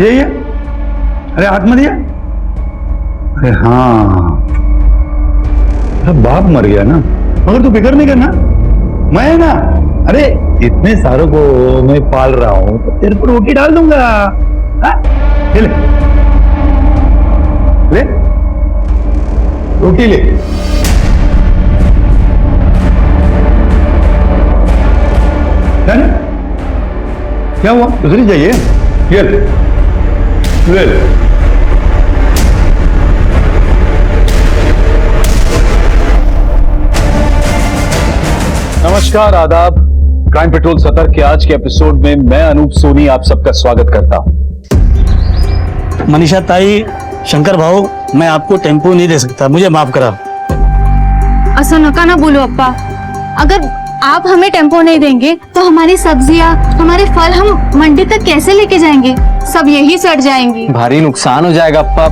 ये अरे हाथ मत दिया। अरे हाँ, अब बाप मर गया ना, मगर तू फिक्र नहीं करना, मैं ना, अरे इतने सारों को मैं पाल रहा हूं तो तेरे को रोटी डाल दूंगा। हाँ? ले ले रोटी ले। क्या हुआ, दूसरी चाहिए? ये ले ले। नमस्कार, आदाब। क्राइम पेट्रोल सतर्क के आज के एपिसोड में मैं अनूप सोनी आप सबका स्वागत करता हूं। मनीषा ताई, शंकर भाऊ, मैं आपको टेम्पो नहीं दे सकता, मुझे माफ करा। ऐसा नका ना बोलो अप्पा, अगर आप हमें टेम्पो नहीं देंगे तो हमारी सब्जियां, हमारे फल हम मंडी तक कैसे लेके जाएंगे? सब यही सड़ जाएंगी। भारी नुकसान हो जाएगा अप्पा,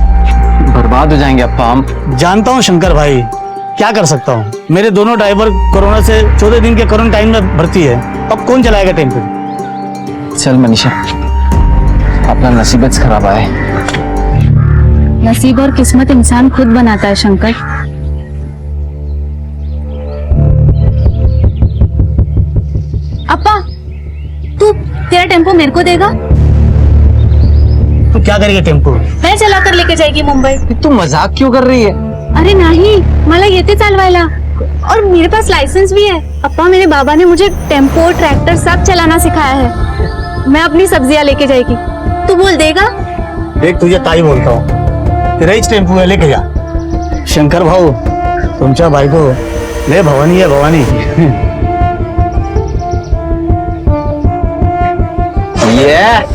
बर्बाद हो जाएंगे अप्पा हम। जानता हूँ शंकर भाई, क्या कर सकता हूँ। मेरे दोनों ड्राइवर कोरोना से 14 दिन के क्वारंटाइन में भर्ती है, अब कौन चलाएगा टेम्पो? चल मनीषा, अपना नसीबत खराब आए। नसीब और किस्मत इंसान खुद बनाता है शंकर। अप्पा, तेरा टेम्पो मेरे को देगा? तो क्या करेगा टेम्पो? मैं चला कर लेके जाएगी मुंबई। तू मजाक क्यों कर रही है? अरे नहीं, मला येते चालवायला और मेरे पास लाइसेंस भी है। अप्पा, मेरे बाबा ने मुझे टेम्पो, ट्रैक्टर सब चलाना सिखाया है। मैं अपनी सब्जियां लेके जाएगी, तू बोल देगा? देख, तुझे ताई बोलता हूँ, तेरा ही टेम्पो है, लेके जा। शंकर भाऊ, तुमच्या बायको लय भवानी है, भवानी। ये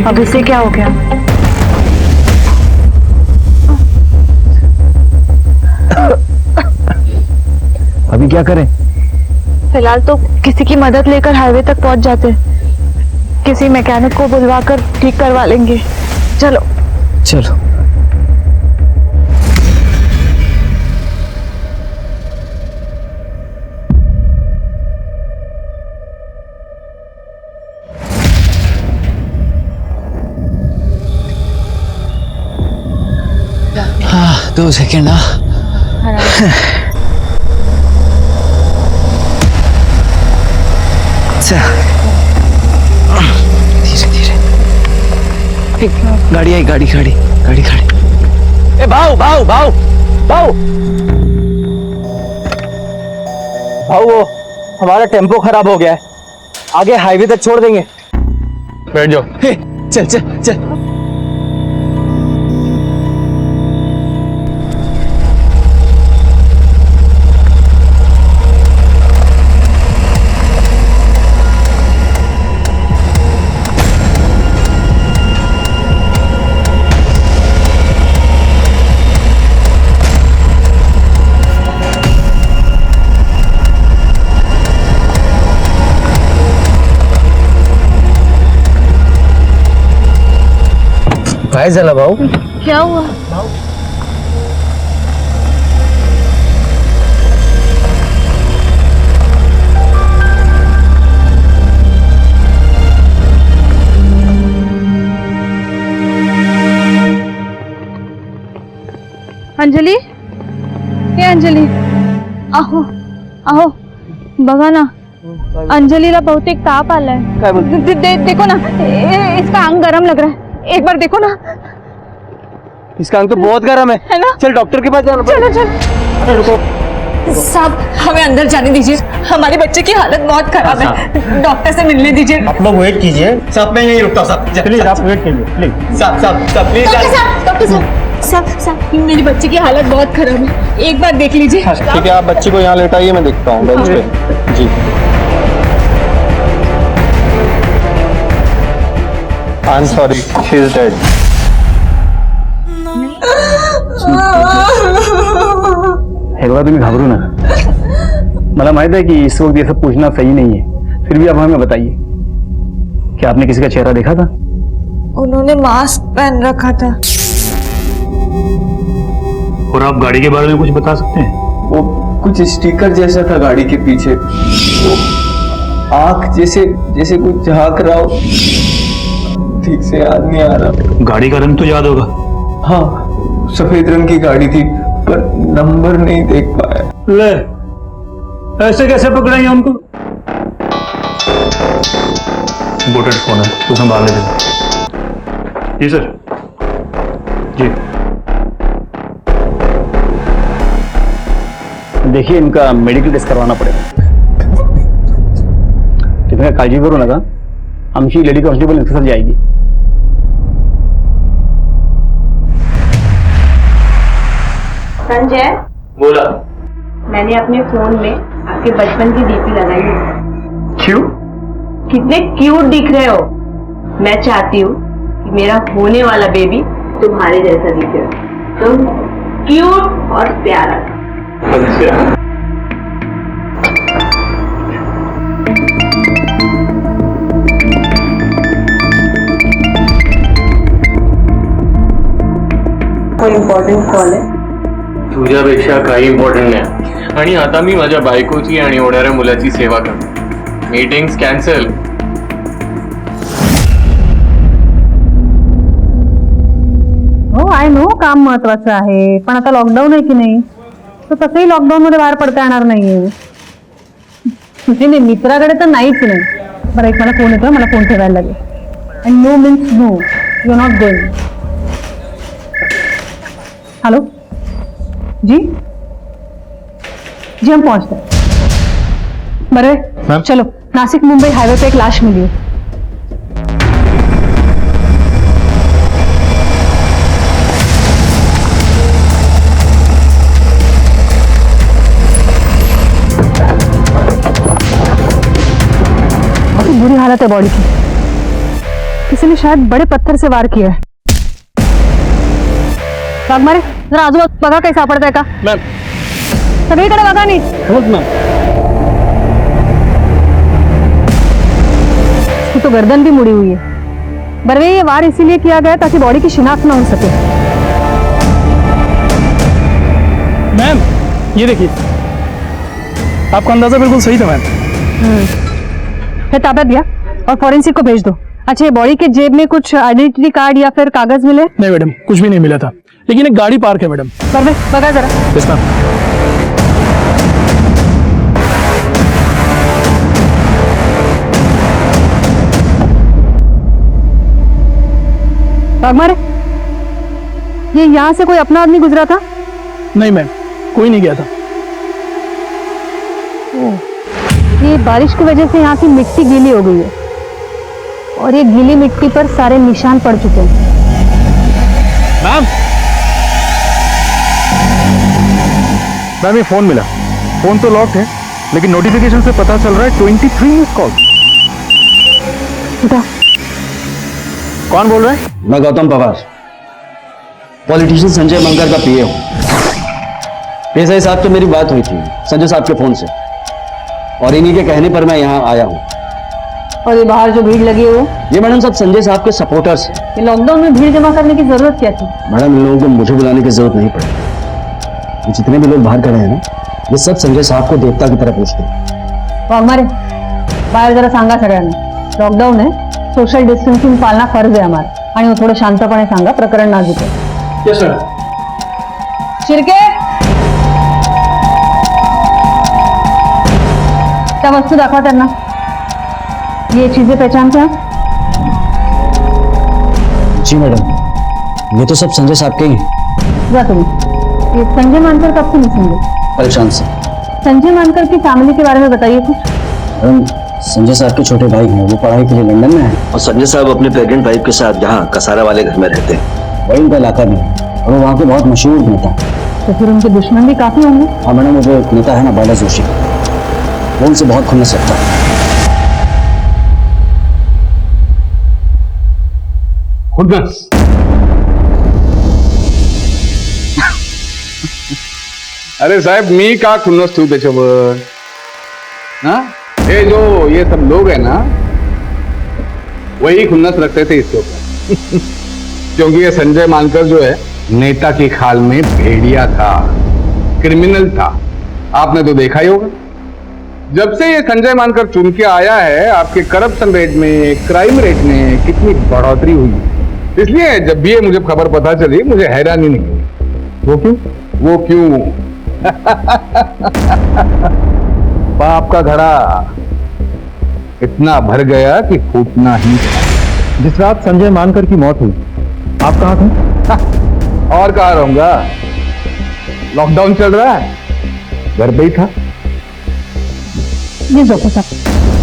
अब इसे क्या हो गया? अभी क्या करें? फिलहाल तो किसी की मदद लेकर हाईवे तक पहुंच जाते, किसी मैकेनिक को बुलवाकर ठीक करवा लेंगे। चलो चलो। हाँ, 2 सेकेंड। अच्छा, धीरे धीरे। गाड़ी आई, गाड़ी खड़ी। ए भाऊ भाऊ भाऊ भाऊ भाऊ, वो हमारा टेम्पो खराब हो गया है, आगे हाईवे तक छोड़ देंगे। बैठ जाओ। चल चल चल। काय झालं भाऊ? क्या हुआ? अंजली, हे अंजली, आहो आहो, बघा ना, अंजलीला बहुतेक ताप आलाय। काय बोलते? देखो ना, इसका अंग गरम लग रहा है, एक बार देखो ना। इसका अंग तो बहुत गर्म है ना? चल डॉक्टर के पास जाना चलो चलो। रुको। साहब, हमें अंदर जाने दीजिए, हमारे बच्चे की हालत बहुत खराब है, डॉक्टर से मिलने दीजिए। आप लोग वेट कीजिए, साहब मैं यहीं रुकता हूँ साहब, प्लीज आप वेट कीजिए, प्लीज। साहब प्लीज। डॉक्टर साहब, साहब मेरी बच्ची की हालत बहुत खराब है, एक बार देख लीजिए। ठीक है, आप बच्ची को यहाँ लेटाइए, मैं देखता हूँ बेंच पे। जी। I am sorry, she is dead. एक बार तुम्हें घबरो ना, मला माहित है कि इस वक्त ये सब पूछना सही नहीं है, फिर भी आप हमें बताइए, क्या आपने किसी का चेहरा देखा था? उन्होंने मास्क पहन रखा था। और आप गाड़ी के बारे में कुछ बता सकते हैं? वो कुछ स्टिकर जैसा था गाड़ी के पीछे, वो आंख जैसे जैसे कुछ झांक रहा हो, ठीक से याद नहीं आ रहा। गाड़ी का रंग तो याद होगा? हाँ, सफेद रंग की गाड़ी थी, पर नंबर नहीं देख पाया। ले, ऐसे कैसे पकड़ेंगे उनको? इम्पोर्टेंट फोन है, तो संभाल लेते। जी सर। जी देखिए, इनका मेडिकल टेस्ट करवाना पड़ेगा। तुम्हें काळजी करू नका, आमची लेडी कॉन्स्टेबल इनके साथ जाएगी। संजय, बोला। मैंने अपने फोन में आपके बचपन की डीपी लगाई है। क्यों? कितने क्यूट दिख रहे हो। मैं चाहती हूँ कि मेरा होने वाला बेबी तुम्हारे जैसा दिखे, तुम क्यूट और प्यारा। अच्छा। कोई इम्पॉर्टंट कॉल है? तुझ्यापेक्षा काही इम्पॉर्टंट नाही, आणि आता मी माझ्या बायकोची आणि होणाऱ्या मुलाची सेवा करतो। Meetings cancel. हो, आय नो काम महत्वाचं आहे, पण आता लॉकडाऊन आहे की नाही, तर तसंही लॉकडाऊन मध्ये बाहेर पडता येणार नाहीये। नाही, मित्राकडे तर नाहीच नाही। बरं, एक मला फोन येतोय, मला फोन ठेवायला लागेल। And no means no, you are not going. Hello जी जी, हम पहुंचते हैं। बरे चलो, नासिक मुंबई हाईवे पे एक लाश मिली है। बहुत बुरी हालत है बॉडी की, किसी ने शायद बड़े पत्थर से वार किया है। वाघमारे, जरा आजूबाजू बघा काही सापडतंय का? मैम, सगळीकडे बघा नीट। मैम, इसकी तो गर्दन भी मुड़ी हुई है। बरवे, ये वार इसीलिए किया गया ताकि बॉडी की शिनाख्त न हो सके। मैम, ये देखिए, आपका अंदाजा बिल्कुल सही था मैम। फिर ताब्यात घ्या और फॉरेंसिक को भेज दो। अच्छा, ये बॉडी के जेब में कुछ आइडेंटिटी कार्ड या फिर कागज मिले? नहीं मैडम, कुछ भी नहीं मिला था, लेकिन एक गाड़ी पार्क है मैडम। बरवे, बघा जरा। Yes ma'am. वाघमारे, ये यहाँ से कोई अपना आदमी गुजरा था? नहीं मैम, कोई नहीं गया था। ये बारिश की वजह से यहाँ की मिट्टी गीली हो गई है और ये गीली मिट्टी पर सारे निशान पड़ चुके हैं। मैम, मैम, ये फोन मिला। फोन तो लॉक है, लेकिन नोटिफिकेशन से पता चल रहा है 23 मिस कॉल। उठा। कौन बोल रहा है? मैं गौतम पवार, पॉलिटिशियन संजय मंगर का पीए हूँ। पीएसआई साहब से मेरी बात हुई थी संजय साहब के फोन से, और इन्हीं के कहने पर मैं यहाँ आया हूँ। और ये बाहर जो भीड़ लगी है वो? ये मैडम सब संजय साहब के सपोर्टर्स हैं। ये लॉकडाउन में भीड़ जमा करने की जरूरत क्या थी? मैडम, इन लोगों को मुझे बुलाने की जरूरत नहीं पड़ी। ये जितने भी लोग बाहर खड़े हैं ना, ये सब संजय साहब को देवता की तरह पूछते हैं। वाघमारे, बाहेर जरा सांगा सगळ्यांना, लॉकडाऊन आहे, सोशल डिस्टन्सिंग पाळणं फर्ज आहे आम्हाला, आणि थोडं शांतपणे सांगा, प्रकरण नाजूक आहे। Yes sir. शिर्के, त्या वस्तू दाखवा त्यांना। ये चीजें पहचानते हैं? जी मैडम, ये तो सब संजय साहब के ही हैं। जा तुम्हें। ये संजय मानकर कब से मिसिंग है? परेशान से। संजय मानकर की फैमिली के बारे में बताइए कुछ। मैडम, संजय साहब के छोटे भाई हैं, वो पढ़ाई के लिए लंदन में हैं, और संजय साहब अपने प्रेग्नेंट वाइफ के साथ यहाँ कसारा वाले घर में रहते हैं। वही उनका इलाका भी है, और वो वहाँ के बहुत मशहूर नेता। तो फिर उनके दुश्मन भी काफी होंगे। हाँ मैडम, वो जो एक नेता है ना बाला जोशी, वो उनसे बहुत खुन्नस रखता है। खुन्नस? अरे साहेब, मी का खुन्नस ठेवू त्याच्यावर? हाँ, ये जो ये सब लोग हैं ना, वही खुन्नस रखते थे इसके ऊपर। क्योंकि ये संजय मानकर जो है नेता की खाल में भेड़िया था, क्रिमिनल था। आपने तो देखा ही होगा। जब से ये संजय मानकर चुन के आया है, आपके करप्शन रेट में, क्राइम रेट में कितनी बढ़ोतरी हुई है। इसलिए जब भी ये मुझे खबर पता चली, मुझे हैरानी नहीं हुई। वो क्यों? वो क्यों? पाप का घड़ा इतना भर गया कि फूटना ही था। जिस रात संजय मानकर की मौत हुई, आप कहाँ थे? और कहाँ रहूंगा? लॉकडाउन चल रहा है, घर पे ही था। ये डॉक्टर साहब,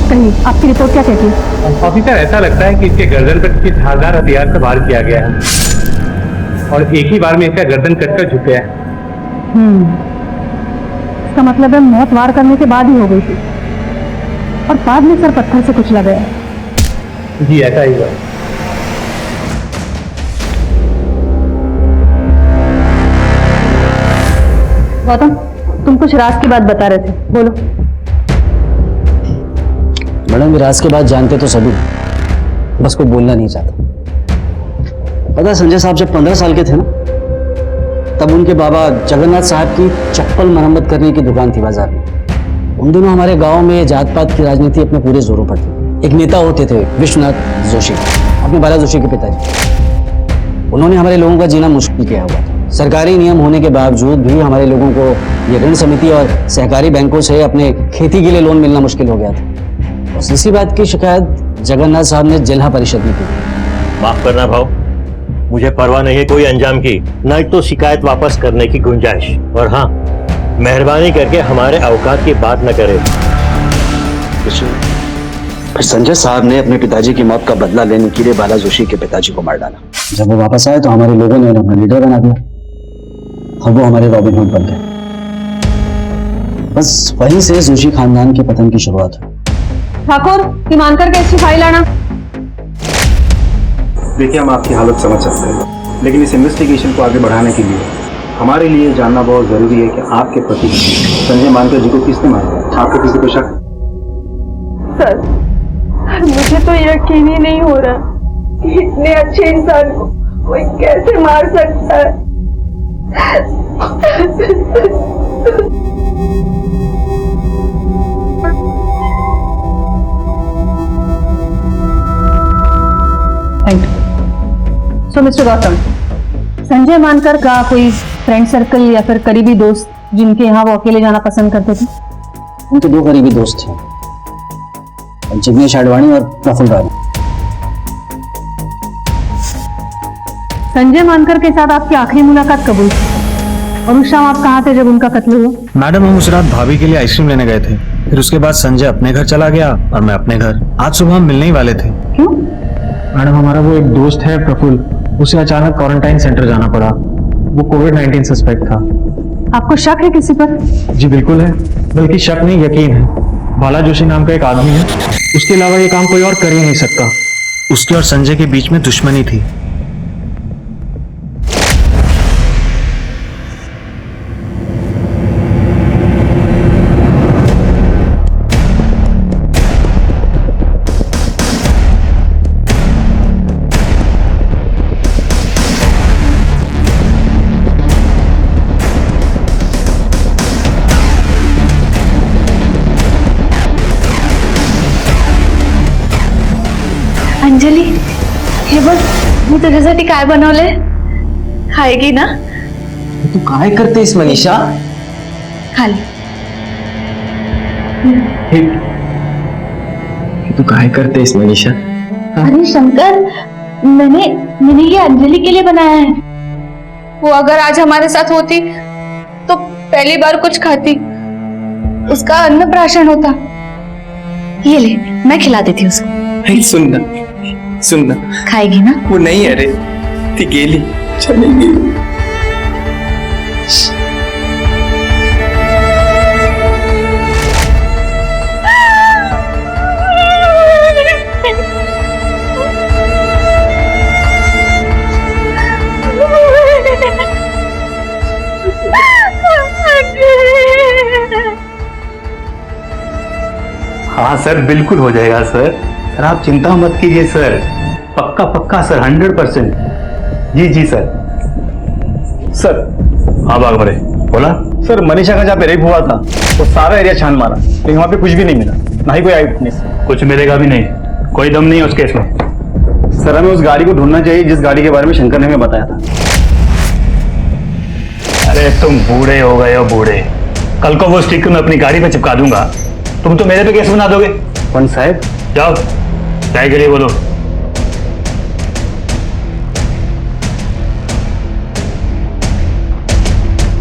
कहिए आपकी रिपोर्ट क्या कहती है? ऑफिसर, ऐसा लगता है कि इसके गर्दन पर किसी धारदार हथियार से वार किया गया है और एक ही बार में इसका गर्दन कटकर झुक गया है। इसका मतलब है मौत वार करने के बाद ही हो गई थी और बाद में सर पत्थर से कुचला गया। जी ऐसा ही हुआ। गौतम, तुम कुछ राज की बात बता रहे थे, बोलो। मैडम, ये राज के बाद जानते तो सभी, बस कोई बोलना नहीं चाहता। पता है संजय साहब जब 15 साल के थे ना, तब उनके बाबा जगन्नाथ साहब की चप्पल मरम्मत करने की दुकान थी बाजार में। उन दिनों हमारे गांव में जात पात की राजनीति अपने पूरे जोरों पर थी। एक नेता होते थे विश्वनाथ जोशी, अपने बाला जोशी के पिताजी। उन्होंने हमारे लोगों का जीना मुश्किल किया हुआ था। सरकारी नियम होने के बावजूद भी हमारे लोगों को ये ऋण समिति और सहकारी बैंकों से अपने खेती के लिए लोन मिलना मुश्किल हो गया था। और इसी बात की शिकायत जगन्नाथ साहब ने जिला परिषद में की। माफ करना भाव, मुझे परवाह नहीं है कोई अंजाम की, न तो शिकायत वापस करने की गुंजाइश। और हाँ, मेहरबानी करके हमारे औकात की बात न करें। फिर संजय साहब ने अपने पिताजी की मौत का बदला लेने के लिए बाला जोशी के पिताजी को मार डाला। जब वो वापस आए तो हमारे लोगों ने उन्हें अपना लीडर बना दिया और वो हमारे रॉबिन हुड बन गए। बस वहीं से जोशी खानदान के पतन की शुरुआत हुई। ठाकुर, ईमानकर केस की फाइल आना। देखिए, हम आपकी हालत समझ सकते हैं, लेकिन इस इन्वेस्टिगेशन को आगे बढ़ाने के लिए हमारे लिए जानना बहुत जरूरी है कि आपके पति संजय मानकर जी को किसने मारा। आपको किसी को शक? सर, मुझे तो यकीन ही नहीं हो रहा, इतने अच्छे इंसान को कोई कैसे मार सकता है। Thank you. So mister Gautam, Sanjay मानकर का कोई फ्रेंड सर्कल या फिर करीबी दोस्त जिनके यहाँ वो अकेले जाना पसंद करते थे? उनके दो करीबी दोस्त थे, जिग्नेश आडवाणी और प्रफुल्ल राय। संजय मानकर के साथ आपकी आखिरी मुलाकात कब हुई और उस शाम आप कहाँ थे जब उनका कत्ल हुआ? मैडम, हम उस रात भाभी के लिए आइसक्रीम लेने गए थे। फिर उसके बाद संजय अपने घर चला गया और मैं अपने घर। आज सुबह हम मिलने ही वाले थे। क्यों? मैडम, हमारा वो एक दोस्त है प्रफुल्ल, उसे अचानक क्वारंटाइन सेंटर जाना पड़ा। वो कोविड-19 सस्पेक्ट था। आपको शक है किसी पर? जी बिल्कुल है, बल्कि शक नहीं यकीन है। बाला जोशी नाम का एक आदमी है, उसके अलावा ये काम कोई और कर ही नहीं सकता। उसके और संजय के बीच में दुश्मनी थी। अंजली, हे बघ, मी तुझ्यासाठी काय बनवले, खाएगी ना? तू काय करतेस मनीषा? खा ले। तू काय करतेस मनीषा? अरे शंकर, मैंने ये अंजलि के लिए बनाया है। वो अगर आज हमारे साथ होती तो पहली बार कुछ खाती, उसका अन्नप्राशन होता। ये ले, मैं खिला देती उसको। सुन ना, खाएगी ना? वो नहीं, अरे ती गेली, चली गेली। सर बिल्कुल हो जाएगा सर। सर आप चिंता मत कीजिए सर, पक्का पक्का सर, 100%। जी जी सर। सर हाँ बाग बड़े बोला। सर मनीषा का जहाँ पे रेप हुआ था तो सारा एरिया छान मारा, लेकिन वहाँ पे कुछ भी नहीं मिला, ना ही कोई आई विटनेस। कुछ मिलेगा भी नहीं, कोई दम नहीं है उस केस में। सर हमें उस गाड़ी को ढूंढना चाहिए जिस गाड़ी के बारे में शंकर ने हमें बताया था। अरे तुम बूढ़े हो गए हो बूढ़े, कल को वो स्टिकर मैं अपनी गाड़ी पे चिपका दूंगा, तुम तो मेरे पे केस बना दोगे। पंच साहब जाओ चाय के लिए बोलो।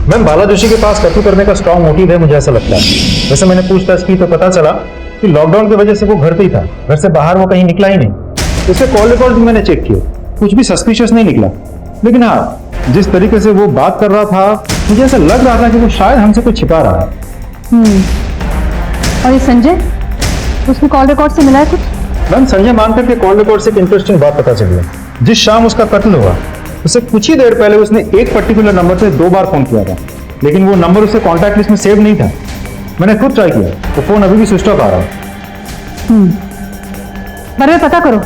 मैम बाला जोशी के पास कत्ल करने का स्ट्रॉन्ग मोटिव है, मुझे ऐसा लगता है। वैसे मैंने पूछताछ की तो पता चला कि लॉकडाउन की वजह से वो घर पे ही था, घर से बाहर वो कहीं निकला ही नहीं। उसके कॉल रिकॉर्ड भी मैंने चेक किए, कुछ भी सस्पिशियस नहीं निकला। लेकिन हाँ, जिस तरीके से वो बात कर रहा था मुझे ऐसा लग रहा था कि वो शायद हमसे कुछ छिपा रहा है। और ये संजय, उसके कॉल रिकॉर्ड से मिला है कुछ? मैम संजय मानकर के कॉल रिकॉर्ड से एक इंटरेस्टिंग बात पता चली है। जिस शाम उसका कत्ल हुआ उससे कुछ ही देर पहले उसने एक पर्टिकुलर नंबर से 2 बार फोन किया था, लेकिन वो नंबर उसके कॉन्टैक्ट लिस्ट में सेव नहीं था। मैंने खुद ट्राई किया, वो फोन अभी भी स्विच ऑफ आ रहा है। पर पता करो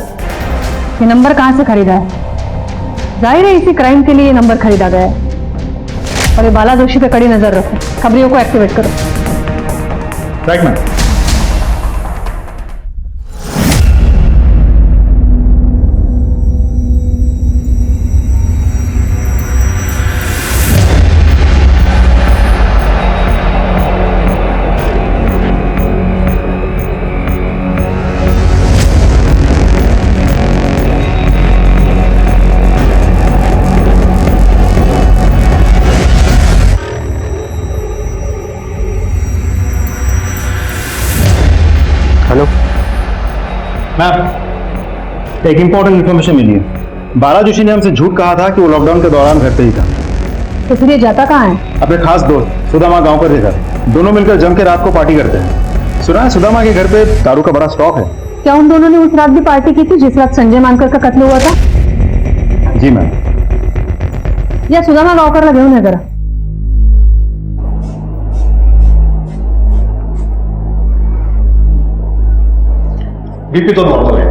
ये नंबर कहां से खरीदा है। जाहिर है इसी क्राइम के लिए ये नंबर खरीदा गया है। और ये बाला जोशी पे कड़ी नजर रखो, खबरियों को एक्टिवेट करो। Right ma'am. हेलो मैम एक इंपॉर्टेंट इन्फॉर्मेशन मिली है। बाला जोशी ने हमसे झूठ कहा था कि वो लॉकडाउन के दौरान घर पे ही था। तो फिर ये जाता कहाँ है? अपने खास दोस्त सुदामा गांव पर देखा, दोनों मिलकर जम के रात को पार्टी करते हैं। सुना है सुदामा के घर पे दारू का बड़ा स्टॉक है। क्या उन दोनों ने उस रात भी पार्टी की थी जिस रात संजय मानकर का कत्ल हुआ था? जी मैम। या सुदामा गावकरला घेऊन ये जरा। बीपी तो नॉर्मल है,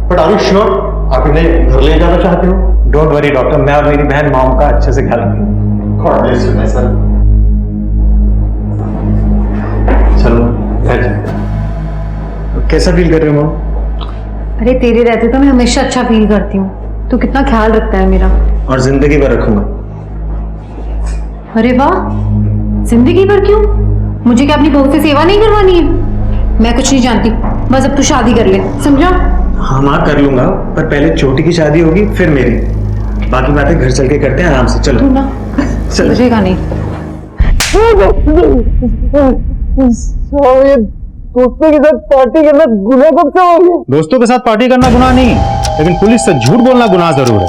बट आर यू श्योर आप इन्हें घर ले जाना चाहते हो? डोंट वरी डॉक्टर, मैं और मेरी बहन मॉम का अच्छे से ख्याल रखेंगे। God bless you my son. चलो बैठ जाओ। कैसा फील कर रहे हो मॉम? अरे तेरे रहते तो मैं हमेशा अच्छा फील करती हूँ। तू कितना ख्याल रखता है मेरा। और जिंदगी भर रखूंगा। अरे वाह, जिंदगी भर क्यों? मुझे क्या अपनी बहू से सेवा नहीं करवानी है? मैं कुछ नहीं जानती, बस अब तू शादी कर ले, समझा? हाँ माँ कर लूंगा, पर पहले छोटी की शादी होगी फिर मेरी। बाकी बातें घर चल के करते हैं आराम से। चलो तू ना समझेगा नहीं। दोस्तों के साथ पार्टी करना गुनाह कब से हो गया? दोस्तों के साथ पार्टी करना गुनाह नहीं, लेकिन पुलिस से झूठ बोलना गुनाह जरूर है।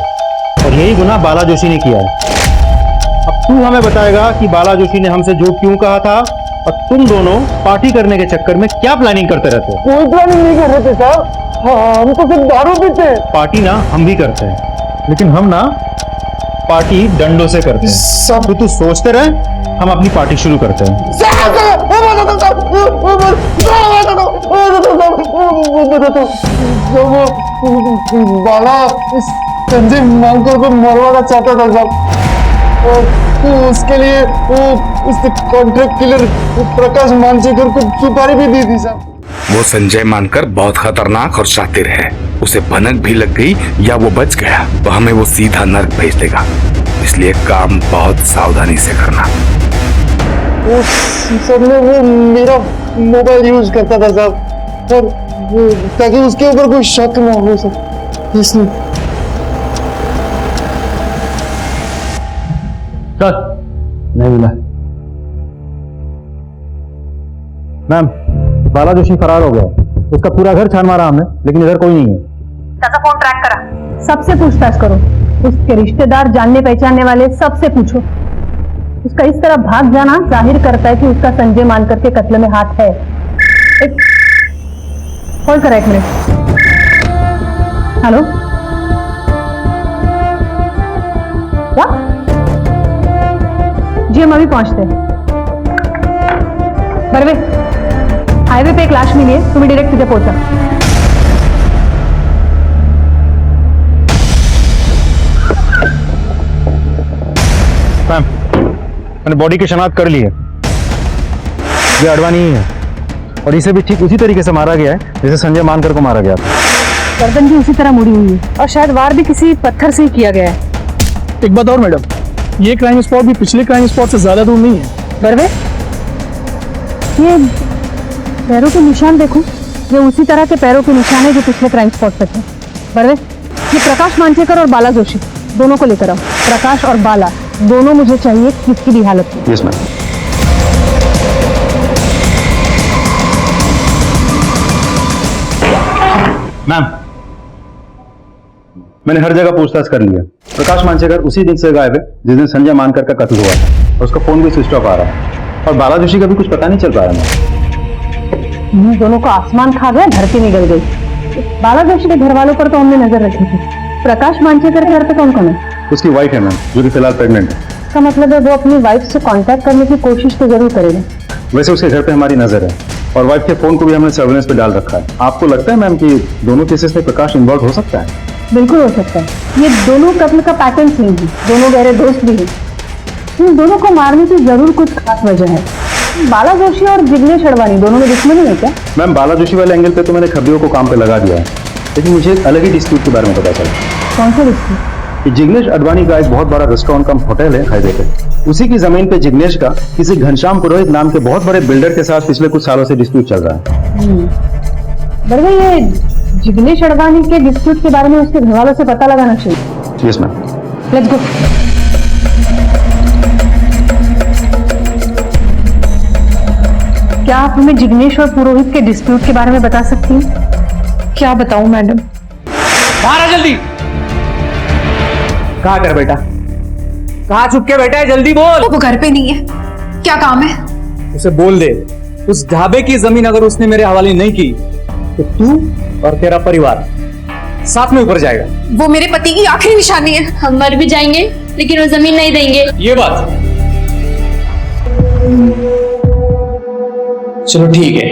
और यही गुनाह बाला जोशी ने किया है। अब तू हमें बताएगा कि बाला जोशी ने हमसे झूठ क्यों कहा था, और तुम दोनों पार्टी करने के चक्कर में क्या प्लानिंग करते रहते हो? कोई प्लानिंग नहीं कर रहे थे साहब, हम तो सिर्फ दारू पीते हैं। पार्टी ना हम भी करते हैं, लेकिन हम ना पार्टी डंडों से करते हैं। तो तू सोचते रहे, हम अपनी पार्टी शुरू करते हैं। बाला संजय मानकर को मरवाना चाहता था साहब, और उसके लिए वो उस कॉन्ट्रैक्ट किलर प्रकाश मानसेकर को सुपारी भी दी थी साहब। वो संजय मानकर बहुत खतरनाक और शातिर है, उसे भनक भी लग गई या वो बच गया तो हमें वो सीधा नर्क भेज देगा, इसलिए काम बहुत सावधानी से करना। वो सर ने वो मेरा मोबाइल यूज करता था साहब, और ताकि उसके ऊपर कोई शक ना हो सर, इसलिए। नहीं मिला। मैम बाला जोशी फरार हो गया, उसका पूरा घर छान मारा हमने, लेकिन इधर कोई नहीं है। त्याचा फोन ट्रैक करा, सबसे पूछताछ करो, उसके रिश्तेदार, जानने पहचानने वाले सबसे पूछो। उसका इस तरह भाग जाना जाहिर करता है कि उसका संजय मानकर के कत्ल में हाथ है। एक होल्ड करा, 1 मिनट। हेलो, क्या? जी हम अभी पहुंचते हैं। बरवे हाईवे पे एक लाश मिली है, तुम्हें डायरेक्ट सीधे पहुंचा। मैम, मैंने बॉडी की शनाख्त कर ली है। ये अडवाणी ही है और इसे भी ठीक उसी तरीके से मारा गया है जैसे संजय मानकर को मारा गया था। गर्दन भी उसी तरह मुड़ी हुई है और शायद वार भी किसी पत्थर से ही किया गया है। एक बात और मैडम, ये क्राइम स्पॉट भी पिछले क्राइम स्पॉट से ज्यादा दूर नहीं है। बरवे, ये पैरों के निशान देखो, ये उसी तरह के पैरों के निशान है जो पिछले क्राइम स्पॉट पे थे। बरवे, ये प्रकाश मांचेकर और बाला जोशी दोनों को लेकर आओ। प्रकाश और बाला दोनों मुझे चाहिए किसकी भी हालत में। Yes ma'am. मैम, मैंने हर जगह पूछताछ कर लिया। प्रकाश मांचेकर उसी दिन से गायब है जिस दिन संजय मानकर का कत्ल हुआ था और उसका फोन भी स्विच ऑफ आ रहा है और बाला जोशी का भी कुछ पता नहीं चल पा रहा है। इन दोनों को आसमान खा गया, धरती निकल गई। बाला जोशी के घर वालों पर तो हमने नजर रखी थी। प्रकाश मांचेकर के घर पे कौन कौन है? उसकी वाइफ है मैम, जो कि फिलहाल प्रेग्नेंट है। इसका मतलब है वो अपनी वाइफ से कांटेक्ट करने की कोशिश तो जरूर करेगा। वैसे उसके घर पे हमारी नजर है और वाइफ के फोन को भी हमने सर्वेलेंस पे डाल रखा है। आपको लगता है मैम कि दोनों केसेस में प्रकाश इन्वॉल्व हो सकता है? बिल्कुल हो सकता है। ये दोनों कत्ल का पैटर्न सेम है, दोनों गहरे दोस्त भी हैं। इन दोनों को मारने की जरूर कुछ खास वजह है। बाला जोशी और जिग्नेश अडवाणी दोनों में दुश्मनी है क्या? मैम, बाला जोशी वाले एंगल पे तो मैंने खबरियों को काम पे लगा दिया है, लेकिन मुझे एक अलग ही डिस्प्यूट के बारे में पता चला। कौन सा डिस्प्यूट? जिग्नेश अडवाणी का एक बहुत बड़ा रेस्टोरेंट कम होटल है हाईवे पे। उसी की जमीन पे जिग्नेश का किसी घनश्याम पुरोहित नाम के बहुत बड़े बिल्डर के साथ पिछले कुछ सालों से डिस्प्यूट चल रहा है। बरवे, ये जिग्नेश अडवाणी के डिस्प्यूट के बारे में उसके घर वालों से पता लगाना चाहिए। Yes ma'am. Let's go. क्या आप हमें जिग्नेश और पुरोहित के डिस्प्यूट के बारे में बता सकती हैं? क्या बताऊं मैडम? बाहर आ जल्दी। कहाँ कर बेटा? कहाँ छुप के बैठा है? जल्दी बोल। वो घर पे नहीं है। क्या काम है? उसे बोल दे, उस ढाबे की जमीन अगर उसने मेरे हवाले नहीं की तो तू और तेरा परिवार साथ में ऊपर जाएगा। वो मेरे पति की आखिरी निशानी है। हम मर भी जाएंगे लेकिन वो जमीन नहीं देंगे। ये बात। चलो ठीक है,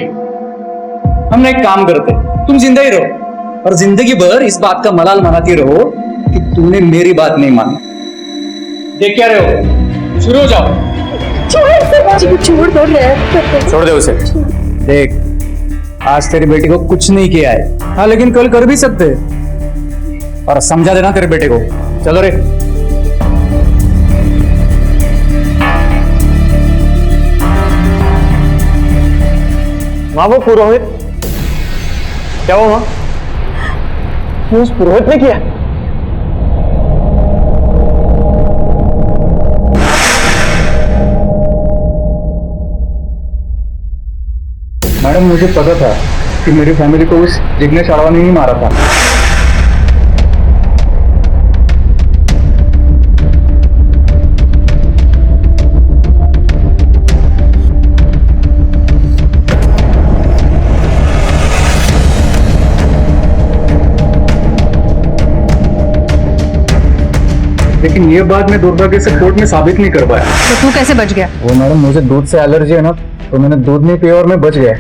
हम एक काम करते, तुम जिंदा ही रहो और जिंदगी भर इस बात का मलाल मनाती रहो कि तूने मेरी बात नहीं मानी। देख क्या रहे हो? शुरू हो जाओ। छोड़ दे उसे। देख, आज तेरी बेटी को कुछ नहीं किया है, हाँ, लेकिन कल कर भी सकते हैं। और समझा देना तेरे बेटे को। चलो रे। वहां वो पुरोहित, क्या हुआ? ये उस पुरोहित ने किया? मैडम, मुझे पता था कि मेरी फैमिली को उस जिग्नेश अडवाणी ने मारा था। लेकिन ये बात मैं दुर्भाग्य से कोर्ट में साबित नहीं कर पाया। तो तू कैसे बच गया? वो मैडम, मुझे दूध से एलर्जी है ना, तो मैंने दूध नहीं पिया और मैं बच गया।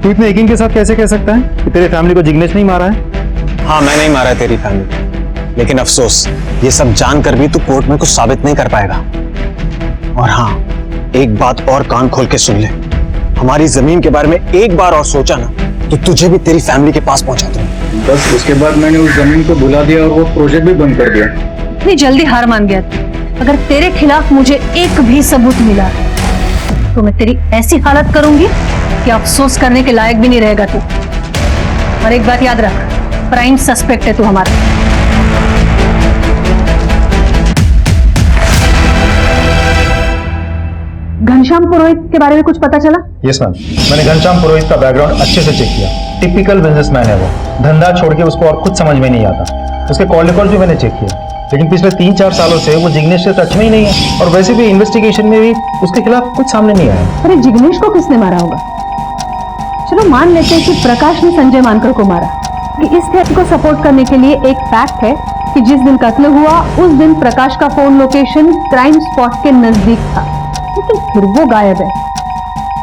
तू इतने यकीन के साथ कैसे कह सकता है कि तेरे फैमिली को जिग्नेश नहीं मारा है? हाँ, मैं नहीं मारा है तेरी फैमिली, लेकिन अफसोस ये सब जानकर भी तू कोर्ट में कुछ साबित नहीं कर पाएगा। और हाँ, एक बात और कान खोल के सुन ले, हमारी जमीन के बारे में एक बार और सोचा ना तो तुझे भी तेरी फैमिली के पास पहुंचा दूंगा। बस उसके बाद मैंने उस जमीन को भुला दिया और वो प्रोजेक्ट भी बंद कर दिया। इतनी जल्दी हार मान गया था। अगर तेरे खिलाफ मुझे एक भी सबूत मिला तो मैं तेरी ऐसी हालत करूंगी कि अफसोस करने के लायक भी नहीं रहेगा तू। और एक बात याद रख, प्राइम सस्पेक्ट है तू हमारा। घनश्याम पुरोहित के बारे में कुछ पता चला? यस मैम, मैंने घनश्याम पुरोहित का बैकग्राउंड अच्छे से चेक किया। टिपिकल बिजनेसमैन है वो, धंधा छोड़ के उसको और कुछ समझ में नहीं आता। उसके कॉल रिकॉर्ड भी मैंने चेक किया, लेकिन पिछले 3-4 सालों से वो जिग्नेश से टच में ही नहीं है और वैसे भी इन्वेस्टिगेशन में भी उसके खिलाफ कुछ सामने नहीं आया। अरे जिग्नेश को किसने मारा होगा? चलो मान लेते हैं कि प्रकाश ने संजय मानकर को मारा। कि इस थ्योरी को सपोर्ट करने के लिए एक फैक्ट है कि जिस दिन कत्ल हुआ उस दिन प्रकाश का फोन लोकेशन क्राइम स्पॉट के नजदीक था, लेकिन फिर वो गायब है।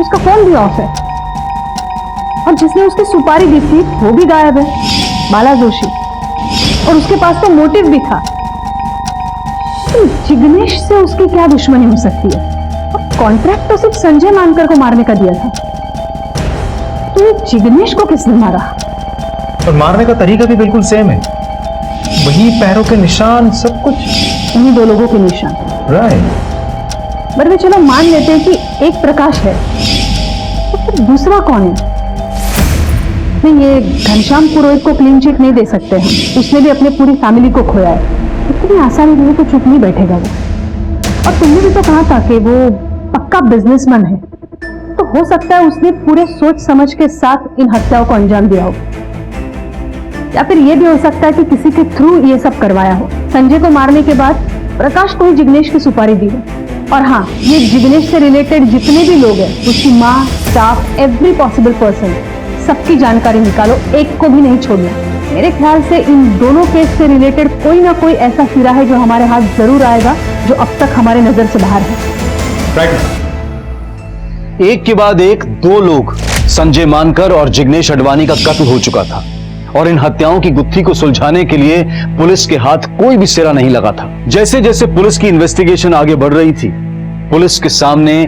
उसका फोन भी ऑफ है और जिसने उसकी सुपारी दी थी वो भी गायब है, बाला जोशी। और उसके पास तो मोटिव भी था। तो जिग्नेश से उसकी क्या दुश्मनी हो सकती है? और कॉन्ट्रैक्ट तो सिर्फ संजय मानकर को मारने का दिया था, तो ये जिग्नेश को किसने मारा? और मारने का तरीका भी बिल्कुल सेम है, वही पैरों के निशान, सब कुछ उन्हीं दो लोगों के निशान। राइट। पर वे चलो मान लेते हैं कि एक प्रकाश है, तो फिर दूसरा कौन है? नहीं, ये घनश्याम पुरोहित को क्लीन चिट नहीं दे सकते हम। उसने भी अपने पूरी फैमिली को खोया है, इतनी आसानी से तो चुप नहीं बैठेगा वो। और तुमने भी तो कहा था कि वो पक्का बिजनेसमैन है, तो हो सकता है उसने पूरे सोच समझ के साथ इन हत्याओं को अंजाम दिया हो। या फिर यह भी हो सकता है कि किसी के थ्रू ये सब करवाया हो। संजय को मारने के बाद प्रकाश को ही जिग्नेश की सुपारी दी है। और हाँ, ये जिग्नेश से रिलेटेड जितने भी लोग हैं, उसकी माँ, स्टाफ, एवरी पॉसिबल पर्सन, सबकी जानकारी निकालो, एक को भी नहीं छोड़ना। मेरे ख्याल से इन दोनों केस से रिलेटेड कोई ना कोई ऐसा सिरा है जो हमारे हाथ जरूर आएगा, जो अब तक हमारे नजर से बाहर है। राइट। एक के बाद एक दो लोग संजय मानकर और जिग्नेश अडवाणी का कत्ल हो चुका था और इन हत्याओं की गुत्थी को सुलझाने के लिए पुलिस के हाथ कोई भी सिरा नहीं लगा था। जैसे जैसे पुलिस की इन्वेस्टिगेशन आगे बढ़ रही थी, पुलिस के सामने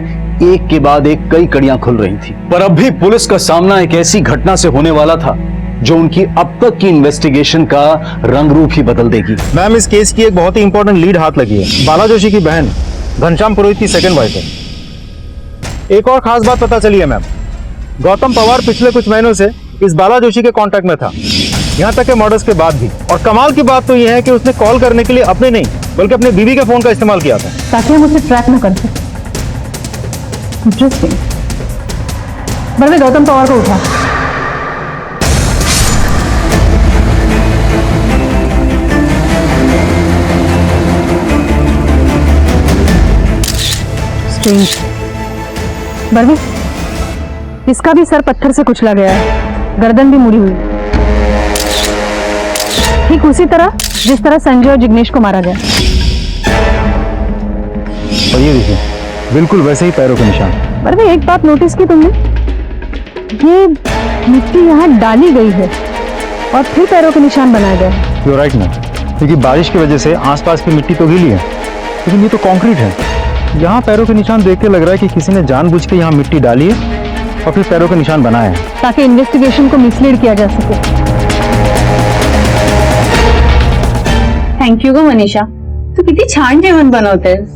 एक के बाद एक कई कड़ियां खुल रही थी। पर अब भी पुलिस का सामना एक ऐसी घटना से होने वाला था जो उनकी अब तक की इन्वेस्टिगेशन का रंग रूप ही बदल देगी। मैम, इस केस की एक बहुत ही इंपॉर्टेंट लीड हाथ लगी है। बाला जोशी की बहन घनश्याम पुरोहित की सेकंड वाइफ है। एक और खास बात पता चली है मैम, गौतम पवार पिछले कुछ महीनों से इस बाला जोशी के कांटेक्ट में था, यहां तक के मर्डर्स के बाद भी। और कमाल की बात तो यह है कि उसने कॉल करने के लिए अपने नहीं बल्कि अपने बीवी के फोन का इस्तेमाल किया था, ताकि हम उसे ट्रैक न कर सकें। इंटरेस्टिंग। बरवे गौतम पवार को उठा। स्ट्रेंज। बरवे, इसका भी सर पत्थर से कुचला गया है, गर्दन भी मुड़ी हुई, ठीक उसी तरह जिस तरह संजय और जिग्नेश को मारा गया। और ये देखिए, बिल्कुल वैसे ही पैरों के निशान। पर भी एक बात नोटिस की तुमने, ये मिट्टी यहाँ डाली गई है और फिर पैरों के निशान बनाए गए। यू राइट मैम, क्योंकि बारिश की वजह से आसपास की मिट्टी तो गीली है, लेकिन ये तो कंक्रीट है। यहाँ पैरों के निशान देख के लग रहा है कि किसी ने जानबूझ के यहाँ मिट्टी डाली है और फिर पैरों के निशान बनाए हैं, ताकि इन्वेस्टिगेशन को मिसलीड किया जा सके। थँक यू गो मनीषा, तू किती छान जेवण बनवतेस।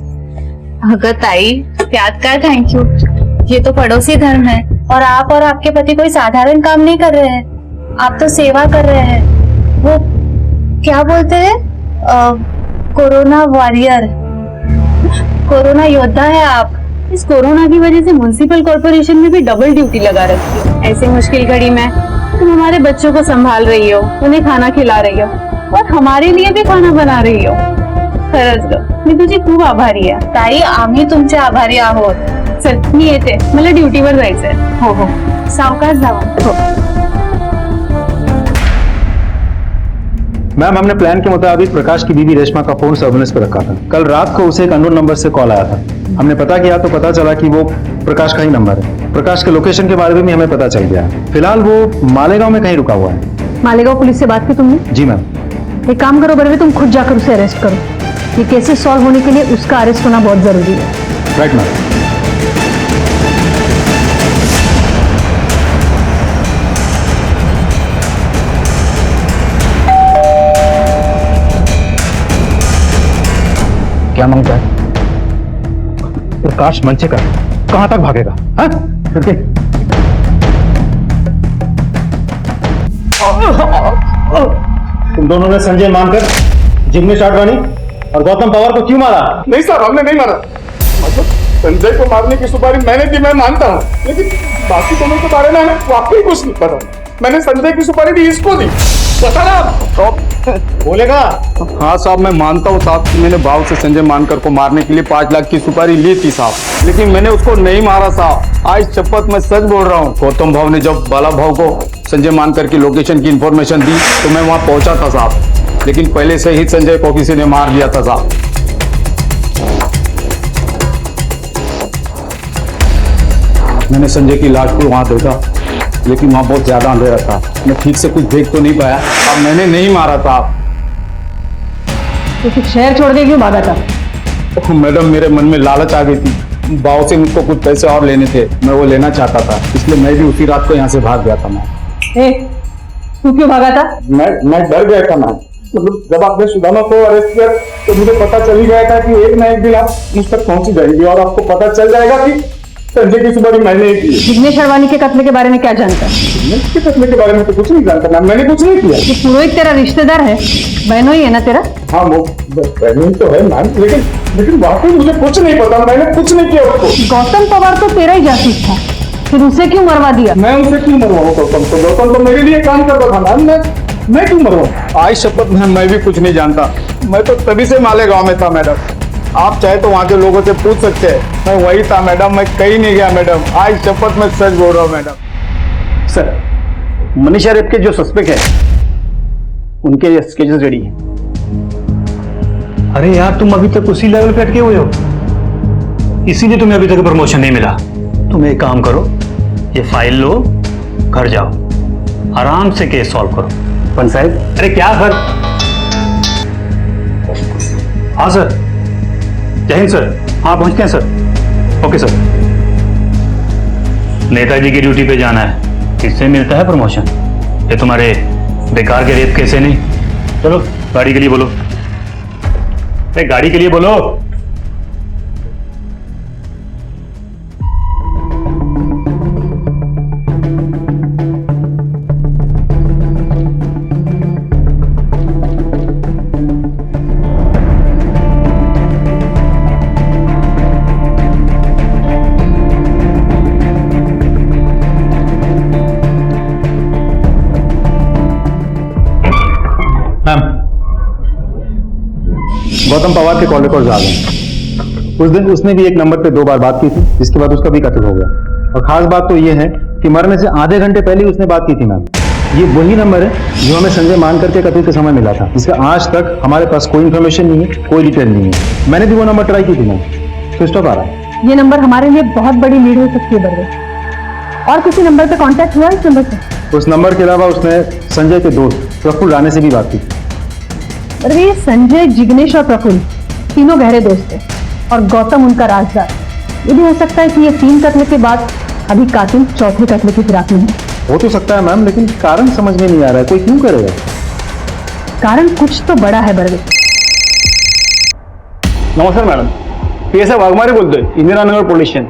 अगं ताई, त्यात काय थैंक यू, ये तो पड़ोसी धर्म है और आप और आपके पति कोई साधारण काम नहीं कर रहे हैं, आप तो सेवा कर रहे हैं। वो क्या बोलते हैं, कोरोना वॉरियर, कोरोना योद्धा है आप। इस कोरोना की वजह से म्युनिसिपल कॉर्पोरेशन में भी डबल ड्यूटी लगा रखी है। ऐसी मुश्किल घड़ी में तुम हमारे बच्चों को संभाल रही हो, उन्हें खाना खिला रही हो और हमारे लिए भी खाना बना रही हो। खरंच ग, मी तुझी खूप आभारी आहे ताई। आम्ही तुमचे आभारी आहोत। चल मी येते, मला ड्युटीवर जायचंय। हो हो, सावकाश जावा। हो मैम, हमने प्लान के मुताबिक प्रकाश की बीवी रेशमा का फोन सर्विलेंस पर रखा था। कल रात को उसे एक अननोन नंबर से कॉल आया था। हमने पता किया तो पता चला कि वो प्रकाश का ही नंबर है। प्रकाश के लोकेशन के बारे में भी हमें पता चल गया है। फिलहाल वो मालेगांव में कहीं रुका हुआ है। मालेगांव पुलिस से बात की तुमने? जी मैम। एक काम करो बरवे, तुम खुद जाकर उसे अरेस्ट करो। ये केसेस सॉल्व होने के लिए उसका अरेस्ट होना बहुत जरूरी है। Right ma'am. क्या मांगता है प्रकाश मंचेकर? कहां तक भागेगा? हाँ? करके तुम दोनों ने संजय मानकर, जिग्नेश आडवाणी और गौतम पवार को क्यों मारा? नहीं सर, हमने नहीं मारा। मतलब संजय को मारने की सुपारी मैंने दी, मैं मानता हूँ, लेकिन बाकी दोनों के बारे में हमें वाकई कुछ नहीं पता। मैंने संजय की सुपारी दी, इसको दी। बता ना बोलेगा? हाँ साहब, मैं मानता हूँ साहब कि मैंने भाव से संजय मानकर को मारने के लिए 5 लाख की सुपारी ली थी साहब, लेकिन मैंने उसको नहीं मारा साहब। आज शपथ मैं सच बोल रहा हूँ। गौतम भाव ने जब बाला भाव को संजय मानकर की लोकेशन की इंफॉर्मेशन दी तो मैं वहां पहुंचा था साहब, लेकिन पहले से ही संजय को किसी ने मार दिया था साहब। मैंने संजय की लाश को वहां देखा, लेकिन वहां बहुत ज्यादा अंधेरा था, मैं ठीक से कुछ देख तो नहीं पाया। अब मैंने नहीं मारा था। तो फिर शहर छोड़ के क्यों भागा था? मैडम मेरे मन में लालच आ गई थी, बाव से मुझको कुछ पैसे और लेने थे, मैं वो लेना चाहता था, इसलिए मैं भी उसी रात को यहाँ से भाग गया था। मैं तू क्यों भागा था? मैं डर गया था मैम। मतलब जब आपने सुदामा को अरेस्ट किया तो मुझे पता चल ही गया था कि एक ना एक दिन आप मुझ तक पहुंच जाएंगे और आपको पता चल जाएगा कि संजय की सुपारी मैंने की। जिग्नेश अडवाणी के कत्ल के बारे में क्या जानता है? जिग्नेश के कत्ल के बारे में तो कुछ नहीं जानता मैम, मैंने कुछ नहीं किया। ये पुरोहित तेरा रिश्तेदार है, बहनों ही है ना तेरा? हाँ वो बहनों तो है मैम, लेकिन वाकई मुझे कुछ नहीं पता, मैंने कुछ नहीं किया उसको। गौतम पवार तो तेरा ही जासूस था, फिर उसे क्यों मरवा दिया? मैं उसे क्यों मरवाऊं गौतम तो मेरे लिए काम करता था मैम, मैं क्यों मरवाऊं? आज शपथ मैम मैं भी कुछ नहीं जानता, मैं तो तभी से मालेगांव में था मैडम। आप चाहे तो वहाँ के लोगों से पूछ सकते हैं, मैं वही था मैडम, मैं कहीं नहीं गया मैडम। आज शपथ मैं सच बोल रहा हूँ मैडम। सर, मनीषा रेप के जो सस्पेक्ट है उनके स्केचेस रेडी हैं। अरे यार तुम अभी तक उसी लेवल पे अटके हुए हो, इसीलिए तुम्हें अभी तक प्रमोशन नहीं मिला। तुम एक काम करो, ये फाइल लो, घर जाओ, आराम से केस सॉल्व करो। पंच साहब, अरे क्या सर? हाँ सर, जय हिंद सर। हाँ पहुंच गए सर। Okay sir. नेताजी की ड्यूटी पे जाना है, इससे मिलता है प्रमोशन, ये तुम्हारे बेकार के रेप कैसे नहीं। चलो गाड़ी के लिए बोलो, अरे गाड़ी के लिए बोलो। गौतम पवार के कॉल रिकॉर्ड्स आ गए। उस दिन उसने भी एक नंबर पे 2 बार बात की थी, जिसके बाद उसका भी कत्ल हो गया। और खास बात तो ये है कि मरने से आधे घंटे पहले ही उसने बात की थी मैम। ये वही नंबर है जो हमें संजय मानकर के कत्ल के समय मिला था, जिसका आज तक हमारे पास कोई इन्फॉर्मेशन नहीं है, कोई डिटेल नहीं है। मैंने भी वो नंबर ट्राई की थी मैम, स्विच ऑफ आ रहा है। ये नंबर हमारे लिए बहुत बड़ी लीड हो सकती है बरवे। और किसी नंबर पे कांटेक्ट हुआ इस नंबर से? उस नंबर के अलावा उसने संजय के दोस्त प्रफुल्ल राणे से भी बात की। बरवे, ये संजय, जिग्नेश और प्रफुल्ल तीनों गहरे दोस्त थे और गौतम उनका राजदार। ये भी हो सकता है कि ये 3 कत्ल के बाद अभी कातिल चौथे कत्ल की फिराक में है। हो तो सकता है मैम, लेकिन कारण समझ में नहीं आ रहा है, कोई क्यों करेगा? कारण कुछ तो बड़ा है बरवे। नमस्कार मैडम, PSI वाघमारे बोलते हैं, Indira Nagar police station.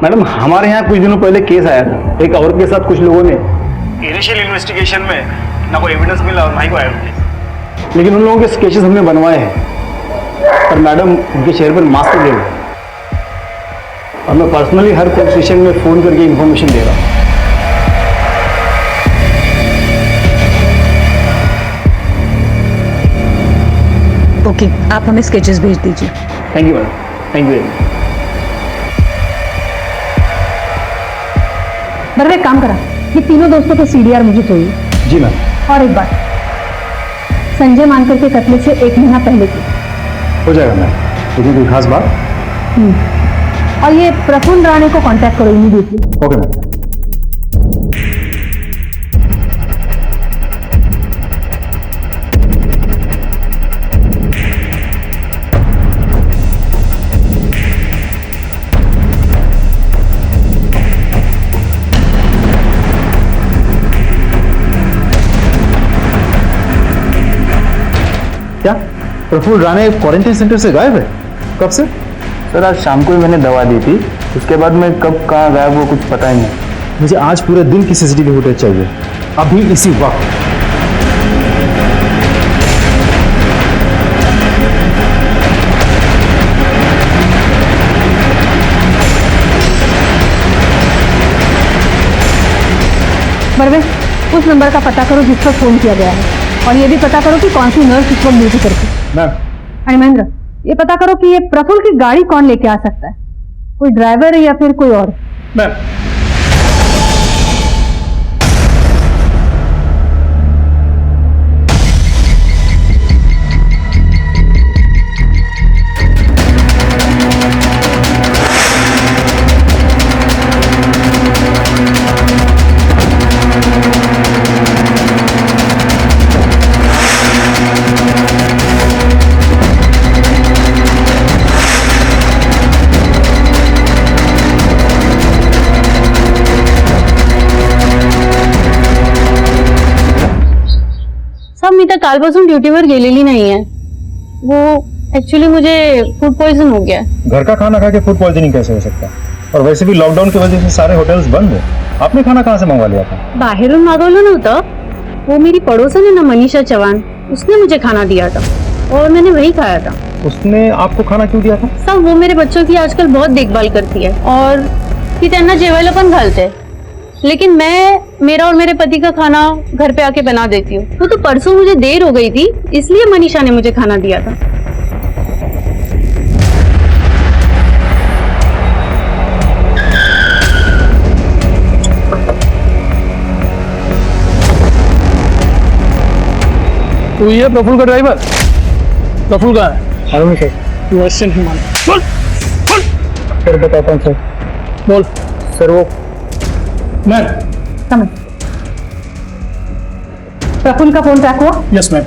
Madam हमारे यहाँ कुछ दिनों पहले केस आया था, एक औरत के साथ कुछ लोगों ने इनिशियल इन्वेस्टिगेशन में ना कोई एविडेंस मिला और ना ही कोई एविडेंस, लेकिन उन लोगों के स्केचेस हमने बनवाए हैं। पर मैडम उनके चेहरे पर मास्क दे रहे और मैं पर्सनली हर पुलिस स्टेशन में फोन करके इंफॉर्मेशन दे रहा हूँ। ओके, आप हमें स्केचेस भेज दीजिए। Thank you madam, thank you very much. Barve, काम करा, ये तीनों दोस्तों के CDR मुझे चाहिए। जी मैम। और एक बात, संजय मानकर के कत्ल से 1 महीना पहले की। हो जाएगा मैम, लेकिन कोई खास बात? और ये प्रफुल्ल राणे को कांटेक्ट करो इमीडिएटली। Okay ma'am. क्या प्रफुल्ल राणे क्वारंटाइन सेंटर से गायब है? कब से? सर आज शाम को ही मैंने दवा दी थी, उसके बाद मैं कब कहाँ गायब वो कुछ पता ही नहीं। मुझे आज पूरे दिन की CCTV फुटेज चाहिए, अभी इसी वक्त। बरवे, उस नंबर का पता करो जिस पर फोन किया गया है, और ये भी पता करो कि कौन सी नर्स इस वक्त ड्यूटी करती है। मैम। अरे महेंद्र, ये पता करो कि ये प्रफुल्ल की गाड़ी कौन लेके आ सकता है, कोई ड्राइवर या फिर कोई और। मैम। तर कालपासून ड्युटीवर गेलेली नाहीये. वो एक्चुअली मुझे फूड पॉइजन हो गया. घर का खाना खा के फूड पॉइजनिंग कैसे हो सकता है? और वैसे भी लॉकडाउन की वजह से सारे होटल्स बंद है. आपने खाना कहाँ से मंगवा लिया था? बाहेरून मागवलं नव्हतं. वो मेरी पड़ोसन है ना मनीषा चौहान, उसने मुझे खाना दिया था और मैंने वही खाया था. उसने आपको खाना क्यों दिया था? सब वो मेरे बच्चों की आजकल बहुत देखभाल करती है और ती त्यांना जेवायला पण घालते. लेकिन मैं मेरा और मेरे पति का खाना घर पे आके बना देती हूँ. वो तो परसों मुझे देर हो गई थी, इसलिए मनीषा ने मुझे खाना दिया था. तो ये प्रफुल्ल का ड्राइवर? प्रफुल्ल का है? मालूम सर. क्वेश्चन ही मान. बोल बोल. सर बताता हूँ सर. बोल. सर वो मैम. प्रफुल्ल का फोन ट्रैक हुआ? Yes ma'am.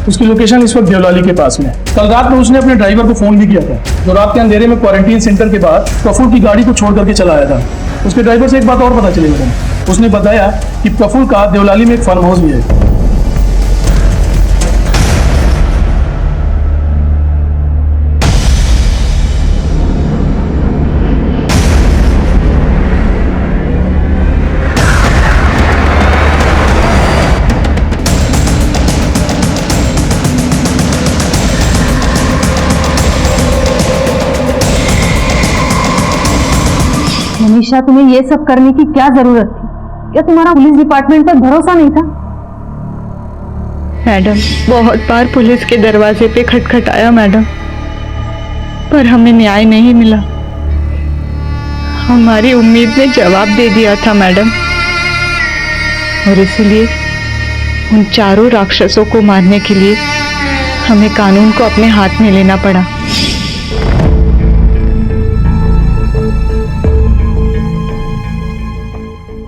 उसकी लोकेशन इस वक्त देवलाली के पास में है. कल रात में उसने अपने ड्राइवर को फोन भी किया था, जो रात के अंधेरे में क्वारंटीन सेंटर के बाद प्रफुल्ल की गाड़ी को छोड़ करके चला आया था. उसके ड्राइवर से एक बात और पता चली मुझे. उसने बताया कि प्रफुल्ल का देवलाली में एक फार्म हाउस भी है. मनीषा, तुम्हें ये सब करने की क्या जरूरत थी? क्या तुम्हारा पुलिस डिपार्टमेंट पर भरोसा नहीं था? मैडम, बहुत बार पुलिस के दरवाजे पे खटखटाया मैडम, पर हमें न्याय नहीं मिला. हमारी उम्मीद ने जवाब दे दिया था मैडम, और इसलिए उन चारों राक्षसों को मारने के लिए हमें कानून को अपने हाथ में लेना पड़ा.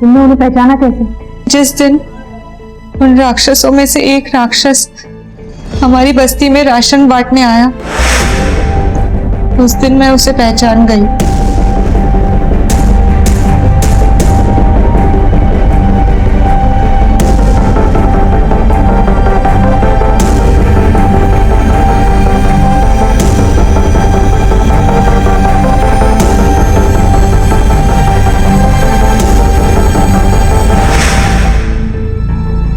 तुमने उन्हें पहचाना कैसे? जिस दिन उन राक्षसों में से एक राक्षस हमारी बस्ती में राशन बांटने आया, उस दिन मैं उसे पहचान गई.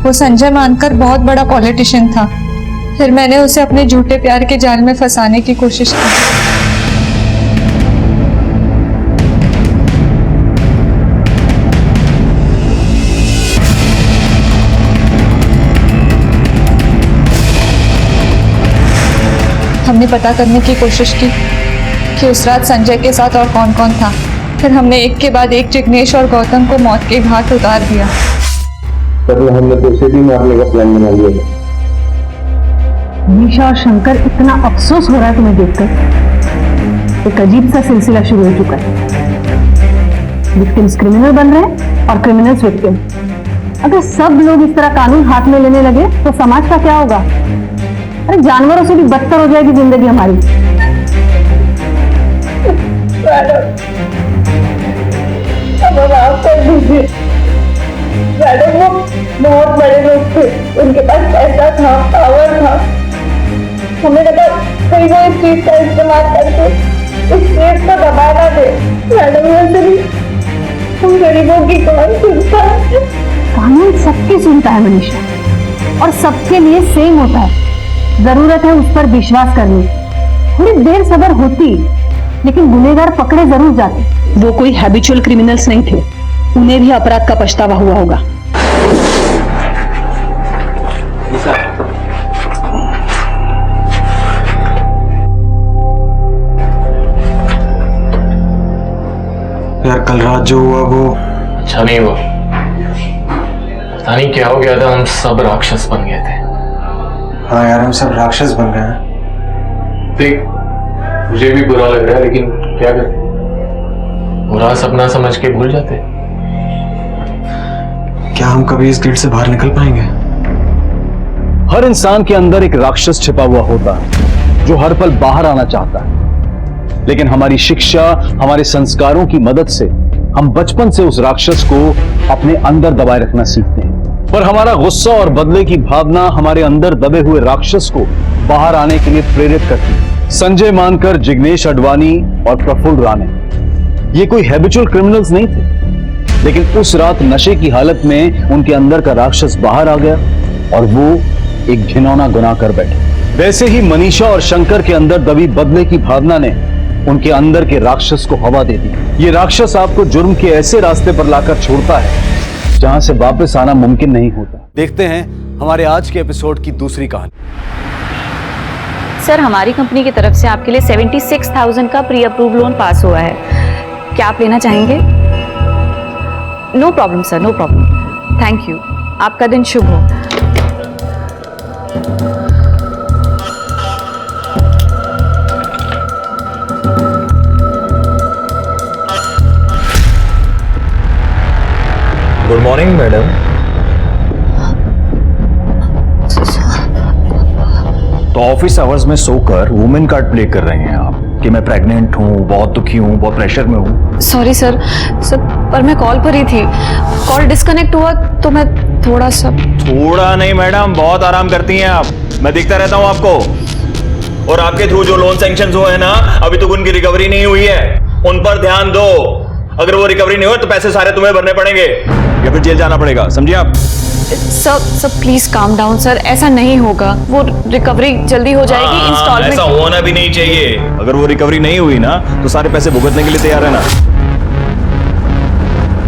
वो संजय मानकर बहुत बड़ा पॉलिटिशियन था. फिर मैंने उसे अपने झूठे प्यार के जाल में फंसाने की कोशिश की. हमने पता करने की कोशिश की कि उस रात संजय के साथ और कौन कौन था. फिर हमने एक के बाद एक जिग्नेश और गौतम को मौत के घाट उतार दिया. तभी हमने तो उसे भी मारने का प्लान बना लिया. मनीषा और शंकर, इतना अफसोस हो रहा है तुम्हें देखकर. एक अजीब सा सिलसिला शुरू हो चुका है. विक्टिम्स क्रिमिनल बन रहे हैं और क्रिमिनल्स विक्टिम. अगर सब लोग इस तरह कानून हाथ में लेने लगे तो समाज का क्या होगा? अरे जानवरों से भी बदतर हो जाएगी जिंदगी हमारी. माफ कर दीजिए मैडम, वो बहुत बड़े लोग थे, उनके पास पैसा था, पावर था. हमें लगा कहीं वो इस चीज का इस्तेमाल करके इस केस को दबा ना दे. मैडम, वैसे भी हम गरीबों की कौन सुनता है? कानून सबकी सुनता है मनीषा, और सबके लिए सेम होता है. जरूरत है उस पर विश्वास करने की. थोड़ी देर सब्र होती, लेकिन गुनहगार पकड़े जरूर जाते. वो कोई हैबिचुअल क्रिमिनल्स नहीं थे. उन्हें भी अपराध का पछतावा हुआ होगा. यार कल रात जो हुआ वो अच्छा नहीं हुआ. पता नहीं क्या हो गया था, हम सब राक्षस बन गए थे. हाँ यार, हम सब राक्षस बन गए हैं. देख, मुझे भी बुरा लग रहा है, लेकिन क्या करें, बुरा सपना समझ के भूल जाते. क्या हम कभी इस गेट से बाहर निकल पाएंगे? हर इंसान के अंदर एक राक्षस छिपा हुआ होता है जो हर पल बाहर आना चाहता है, लेकिन हमारी शिक्षा, हमारे संस्कारों की मदद से हम बचपन से उस राक्षस को अपने अंदर दबाए रखना सीखते हैं. पर हमारा गुस्सा और बदले की भावना हमारे अंदर दबे हुए राक्षस को बाहर आने के लिए प्रेरित करती है। संजय मानकर, जिग्नेश अडवाणी और प्रफुल्ल राणे ये कोई हैबिचुअल क्रिमिनल्स नहीं थे, लेकिन उस रात नशे की हालत में उनके अंदर का राक्षस बाहर आ गया और वो एक घिनौना गुनाह कर बैठे। वैसे ही मनीषा और शंकर के अंदर दबी बदले की भावना ने उनके अंदर के राक्षस को हवा दे दी। ये राक्षस आपको जुर्म के ऐसे रास्ते पर लाकर छोड़ता है जहां से वापस आना मुमकिन नहीं होता। देखते हैं हमारे आज के एपिसोड की दूसरी कहानी। सर, हमारी कंपनी की तरफ से आपके लिए 76,000 का प्री अप्रूव लोन पास हुआ है। क्या आप लेना चाहेंगे? No problem sir, no problem. Thank you. आपका दिन शुभ हो। Good morning madam. तो ऑफिस आवर्स में सोकर वुमेन कार्ड प्ले कर रहे हैं आप कि मैं प्रेग्नेंट हूँ, बहुत दुखी हूँ, बहुत प्रेशर में हूँ। सॉरी सर, पर मैं कॉल पर ही थी। कॉल डिस्कनेक्ट हुआ तो मैं थोड़ा नहीं मैडम, बहुत आराम करती हैं आप, मैं देखता रहता हूँ आपको। और आपके थ्रू जो लोन सैंक्शन हुए हैं ना, अभी तक उनकी रिकवरी नहीं हुई है, उन पर ध्यान दो। अगर वो रिकवरी नहीं हो तो पैसे सारे तुम्हें भरने पड़ेंगे या फिर जेल जाना पड़ेगा, समझिए आप। Sir please calm down sir, ऐसा नहीं होगा। वो रिकवरी जल्दी हो जाएगी। इंस्टॉलमेंट ऐसा होना भी नहीं चाहिए। अगर वो रिकवरी नहीं हुई ना तो सारे पैसे भुगतने के लिए तैयार है ना।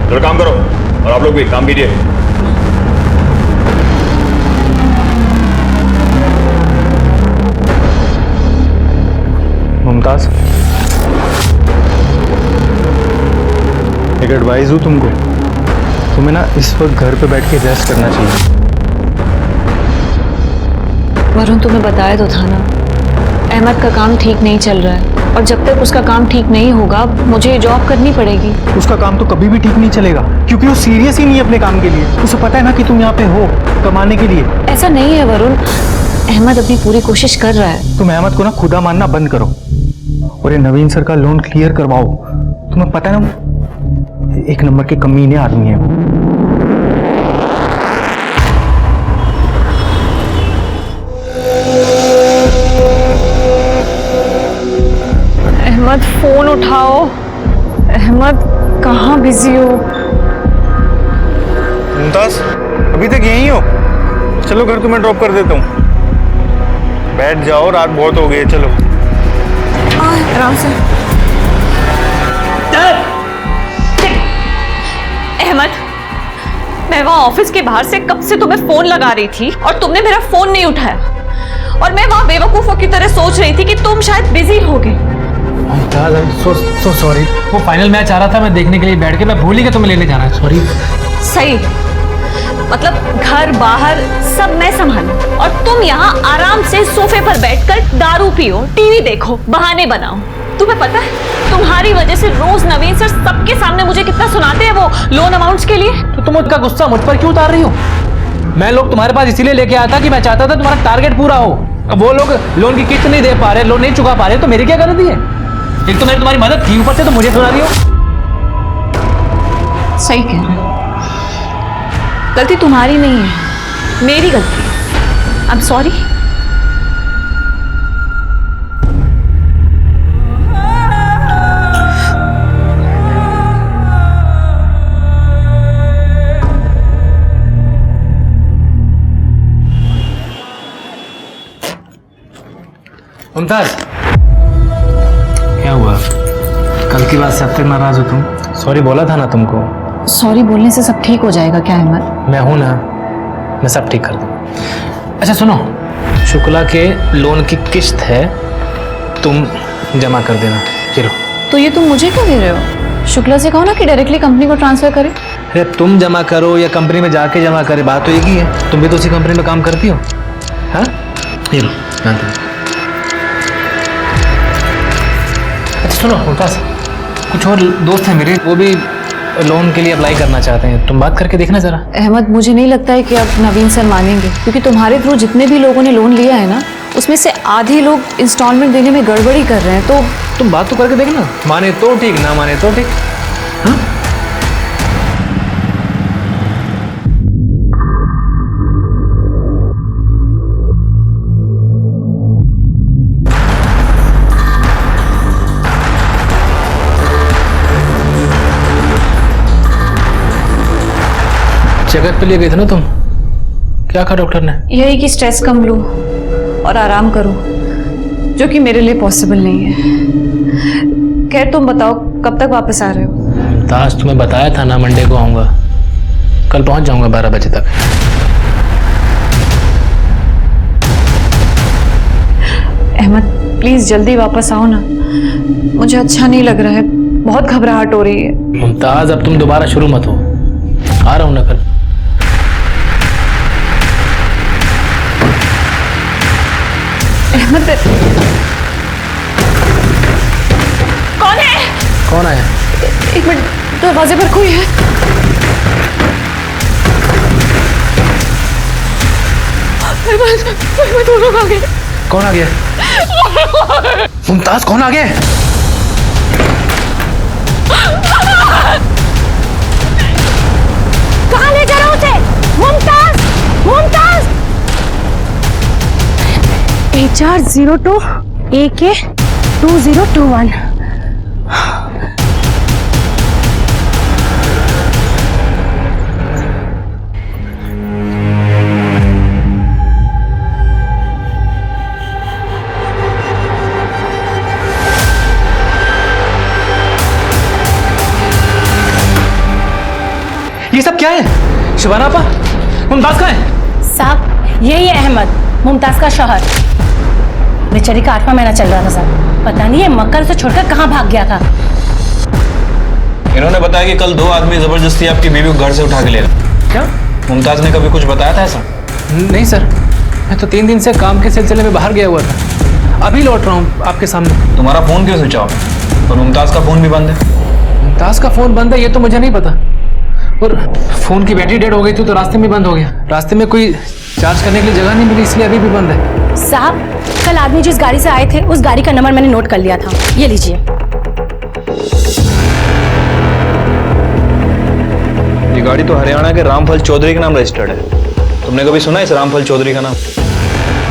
चलो काम करो, और आप लोग भी काम कीजिए। मुमताज, एक एडवाइस दूं तुमको, तुम्हें ना इस वक्त घर पे बैठ के रेस्ट करना चाहिए। वरुण, तुम्हें बताया तो था ना, अहमद का काम ठीक नहीं चल रहा है, और जब तक उसका काम ठीक नहीं होगा मुझे जॉब करनी पड़ेगी। उसका काम तो कभी भी ठीक नहीं चलेगा, क्योंकि वो सीरियस ही नहीं है अपने काम के लिए। उसे पता है ना कि तुम यहाँ पे हो कमाने के लिए। ऐसा नहीं है वरुण, अहमद अपनी पूरी कोशिश कर रहा है। तुम अहमद को ना खुदा मानना बंद करो और ये नवीन सर का लोन क्लियर करवाओ। तुम्हें पता है ना, एक नंबर के कमीने आदमी है वो। अहमद फोन उठाओ। अहमद कहाँ बिजी हो? मुमताज, अभी तक यहीं हो? चलो घर तुम्हें ड्रॉप कर देता हूँ। बैठ जाओ, रात बहुत हो गई है। चलो आराम से। अहमद, मैं वहाँ ऑफिस के बाहर से कब से तुम्हें फोन लगा रही थी और तुमने मेरा फोन नहीं उठाया, और मैं वहाँ बेवकूफों की तरह सोच रही थी कि तुम शायद बिजी होगे। सो सॉरी, वो फाइनल मैच आ रहा था, मैं देखने के लिए बैठ के मैं भूल ही गया तुम्हें लेने जाना। सॉरी। सही, मतलब घर बाहर सब मैं संभालूं और तुम यहाँ आराम से सोफे पर बैठकर दारू पियो, टीवी देखो, बहाने बनाओ। तुम्हें पता है तुम्हारी वजह से रोज नवीन सर सबके सामने मुझे कितना सुनाते हैं वो लोन अमाउंट्स के लिए। तो तुम उसका गुस्सा मुझ पर क्यों उतार रही हो? मैं लोग तुम्हारे पास इसीलिए लेके आया था कि मैं चाहता था तुम्हारा टारगेट पूरा हो। अब वो लोग लोन की किस्त नहीं दे पा रहे, लोन नहीं चुका पा रहे, तो मेरी क्या गलती है? एक तो मैंने तुम्हारी मदद की, ऊपर से तो मुझे सुना रही हो। सही कह रहे हो, गलती तुम्हारी नहीं है, मेरी गलती है। आई एम सॉरी। मुमताज, क्या हुआ? कल की बात से अब तक नाराज हो तुम? सॉरी बोला था ना तुमको। सॉरी बोलने से सब ठीक हो जाएगा क्या अहमद? मैं हूं ना, मैं सब ठीक कर दूं। अच्छा सुनो, शुक्ला के लोन की किस्त है, तुम जमा कर देना। चलो। तो ये तुम मुझे क्यों दे रहे हो? शुक्ला से कहो ना कि डायरेक्टली कंपनी को ट्रांसफर करे। अरे तुम जमा करो या कंपनी में जाके जमा करे, बात तो एक ही है। तुम भी तो उसी कंपनी में काम करती हो। हाँ, ये लो। अच्छा सुनो मुमताज, कुछ और दोस्त हैं मेरे, वो भी लोन के लिए अप्लाई करना चाहते हैं, तुम बात करके देखना जरा। अहमद, मुझे नहीं लगता है कि अब नवीन सर मानेंगे, क्योंकि तुम्हारे थ्रू जितने भी लोगों ने लोन लिया है ना, उसमें से आधे लोग इंस्टॉलमेंट देने में गड़बड़ी कर रहे हैं। तो तुम बात तो करके देखना, माने तो ठीक, ना माने तो ठीक। हाँ? चेकअप के लिए गई थी ना तुम, क्या कहा डॉक्टर ने? यही कि स्ट्रेस कम लो और आराम करो, जो कि मेरे लिए पॉसिबल नहीं है। खैर तुम बताओ कब तक वापस आ रहे हो? मुमताज तुम्हें बताया था ना मंडे को आऊंगा, कल पहुंच जाऊंगा 12 बजे तक। अहमद प्लीज जल्दी वापस आओ ना, मुझे अच्छा नहीं लग रहा है, बहुत घबराहट हो रही है। मुमताज अब तुम दोबारा शुरू मत हो, आ रहा हूं ना कल। अहमद कौन है? कौन आया? एक मिनट, दरवाजे पर कोई है। दो लोग आ गए। कौन आ गया? मुमताज कौन आ गया? कहाँ ले जा रहे हो उसे? मुमताज, मुमताज। HR02 AK2021। ये सब क्या है? शिवाना आपा, मुमताज कहाँ है? साहब यही है अहमद, मुमताज का शौहर। बेचारी का 8वां महीना चल रहा था सर, पता नहीं ये मक्कर से छोड़कर कहाँ भाग गया था। इन्होंने बताया कि कल 2 आदमी जबरदस्ती आपकी बीवी को घर से उठा के ले गए। क्या? मुमताज ने कभी कुछ बताया था ऐसा? नहीं सर, मैं तो 3 दिन से काम के सिलसिले में बाहर गया हुआ था, अभी लौट रहा हूँ आपके सामने। तुम्हारा फोन क्यों स्विच ऑफ है? और मुमताज का फोन भी बंद है। मुमताज का फोन बंद है ये तो मुझे नहीं पता, और फोन की बैटरी डेड हो गई थी तो रास्ते में बंद हो गया। रास्ते में कोई चार्ज करने के लिए जगह नहीं मिली, इसलिए अभी भी बंद है। साहब कल आदमी जिस गाड़ी से आए थे उस गाड़ी का नंबर मैंने नोट कर लिया था, ये लीजिए। ये गाड़ी तो हरियाणा के रामफल चौधरी के नाम रजिस्टर्ड है। तुमने कभी सुना इस रामफल चौधरी का नाम?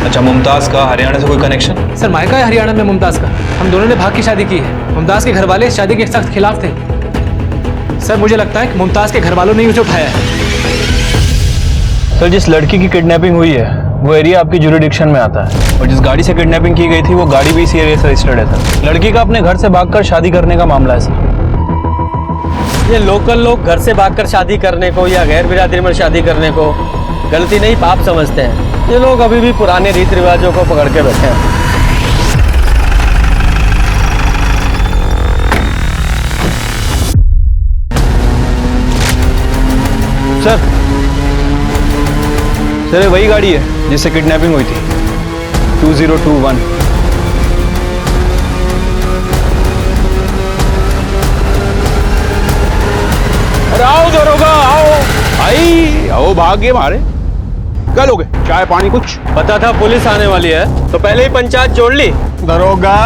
अच्छा, मुमताज का हरियाणा से कोई कनेक्शन? सर मायका है हरियाणा में मुमताज का, हम दोनों ने भाग की शादी की है। मुमताज के घर वाले इस शादी के सख्त खिलाफ थे। सर मुझे लगता है कि मुमताज के घर वालों ने उसे उठाया है। सर जिस लड़की की किडनैपिंग हुई है वो एरिया आपकी जुरिडिक्शन में आता है, और जिस गाड़ी से किडनैपिंग की गई थी वो गाड़ी भी इसी एरिया से रजिस्टर्ड है सर। लड़की का अपने घर से भागकर शादी करने का मामला है सर। ये लोकल लोग घर से भागकर शादी करने को या गैर बिरादरी में शादी करने को गलती नहीं पाप समझते हैं। ये लोग अभी भी पुराने रीति रिवाजों को पकड़ के बैठे हैं। सर ये वही गाड़ी है जिससे किडनैपिंग हुई थी, 2021। अरे आओ दरोगा, आओ भाई, आओ भाग्य मारे। क्या लोगे? चाय पानी कुछ? पता था पुलिस आने वाली है तो पहले ही पंचायत जोड़ ली। दरोगा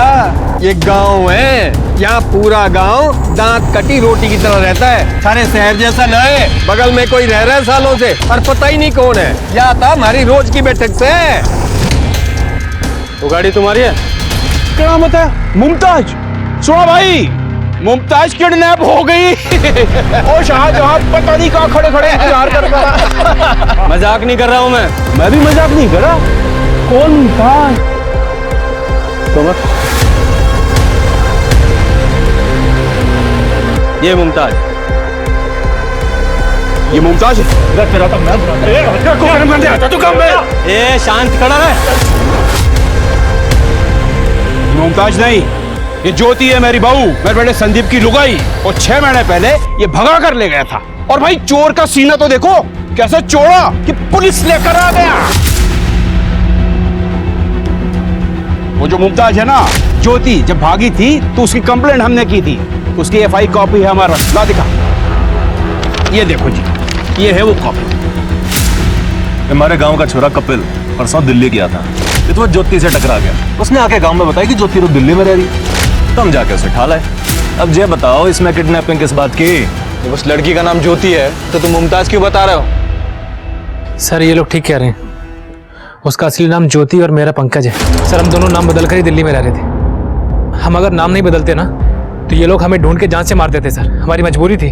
ये गांव है, यहाँ पूरा गांव दांत कटी रोटी की तरह रहता है। सारे शहर जैसा न है, बगल में कोई रह रहा है सालों से और पता ही नहीं कौन है। या था हमारी रोज की बैठक से। वो गाड़ी तुम्हारी है? क्या नाम है? मुमताज। सुना भाई, मुमताज किडनैप हो गई। और शाहजहां पता नहीं कहाँ खड़े खड़े इंतजार कर रहा। मजाक नहीं कर रहा हूँ मैं भी मजाक नहीं कर रहा। कौन मुमताज? ये मुमताज, ये मुमताज है। ए शांत खड़ा रहे। मुमताज नहीं, ये ज्योति है मेरी बहू, मेरे बेटे संदीप की लुगाई। और 6 महीने पहले ये भगा कर ले गया था। और भाई चोर का सीना तो देखो कैसे चोड़ा कि पुलिस लेकर आ गया। वो जो मुमताज है ना, ज्योति, जब भागी थी तो उसकी कंप्लेंट हमने की थी। उसकी FI कॉपी है हमारा, ला दिखा। ये देखो जी, ये है वो कॉपी। हमारे गांव का छोरा कपिल परसों दिल्ली गया था, ये तो ज्योति से टकरा गया। उसने आके गांव में बताया कि ज्योति तो दिल्ली में रह रही, तो हम जाके उसे उठा लाए। अब ये बताओ इसमें किडनैपिंग किस बात की? जब उस लड़की का नाम ज्योति है तो तुम मुमताज क्यों बता रहे हो? सर ये लोग ठीक कह रहे हैं, उसका असली नाम ज्योति और मेरा पंकज है। सर हम दोनों नाम बदलकर ही दिल्ली में रह रहे थे। हम अगर नाम नहीं बदलते ना तो ये लोग हमें ढूंढ के जान से मार देते सर, हमारी मजबूरी थी।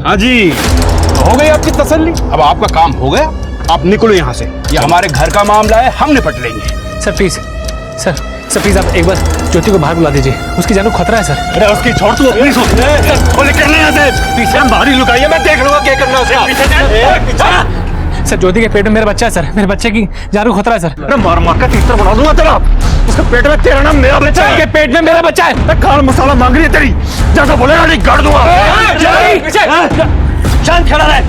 हाँ जी, हो गई आपकी तसल्ली? अब आपका काम हो गया, आप निकलो यहाँ से। ये हमारे घर का मामला है, हम निपट लेंगे। सर प्लीज, सर प्लीज आप एक बार ज्योति को बाहर बुला दीजिए, उसकी जान को खतरा है सर। अरे उसकी छोड़ तू अपनी सोच। बोले करना यहाँ से, पीछे बाहरी लुकाइए, मैं देख लूंगा क्या करना है। सर ज्योति के पेट में मेरा बच्चा है सर, मेरे बच्चे की जान को खतरा है सर। अरे मार मार का तीसरा बना दूंगा तेरा। उसके पेट में तेरा नाम, मेरा बच्चा है। पेट में मेरा बच्चा है। काल मसाला मांग रही है तेरी, जैसा बोलेगा नहीं गाड़ दूंगा। शांत खड़ा रहे।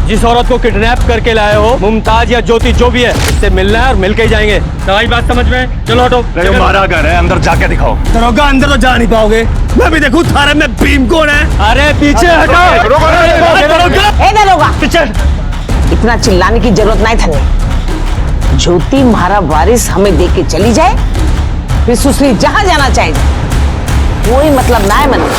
जिस औरत को किडनैप करके लाए हो, मुमताज या ज्योति जो भी है, इससे मिलना है और मिलके ही जाएंगे। तुम्हारी बात समझ में? चलो हटो। हमारा घर है, अंदर जाके दिखाओ। दरोगा अंदर तो जा नहीं पाओगे, मैं भी देखूं थारे में भीम कौन है। अरे पीछे हटो। दरोगा पीछे। इतना चिल्लाने की जरूरत नहीं था। ज्योति हमारा वारिस हमें दे के चली जाए, फिर सुसरी जहां जाना चाहे, कोई मतलब ना है मन।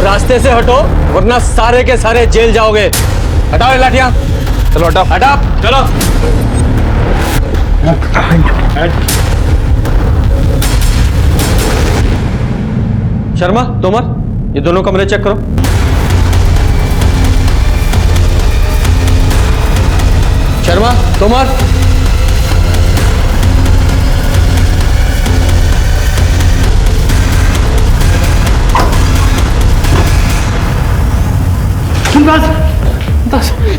रास्ते से हटो वरना सारे के सारे जेल जाओगे। हटाओ ये लाठियां। चलो हटाओ। हटाओ चलो। शर्मा, तोमर, ये दोनों कमरे चेक करो। शर्मा, तोमर,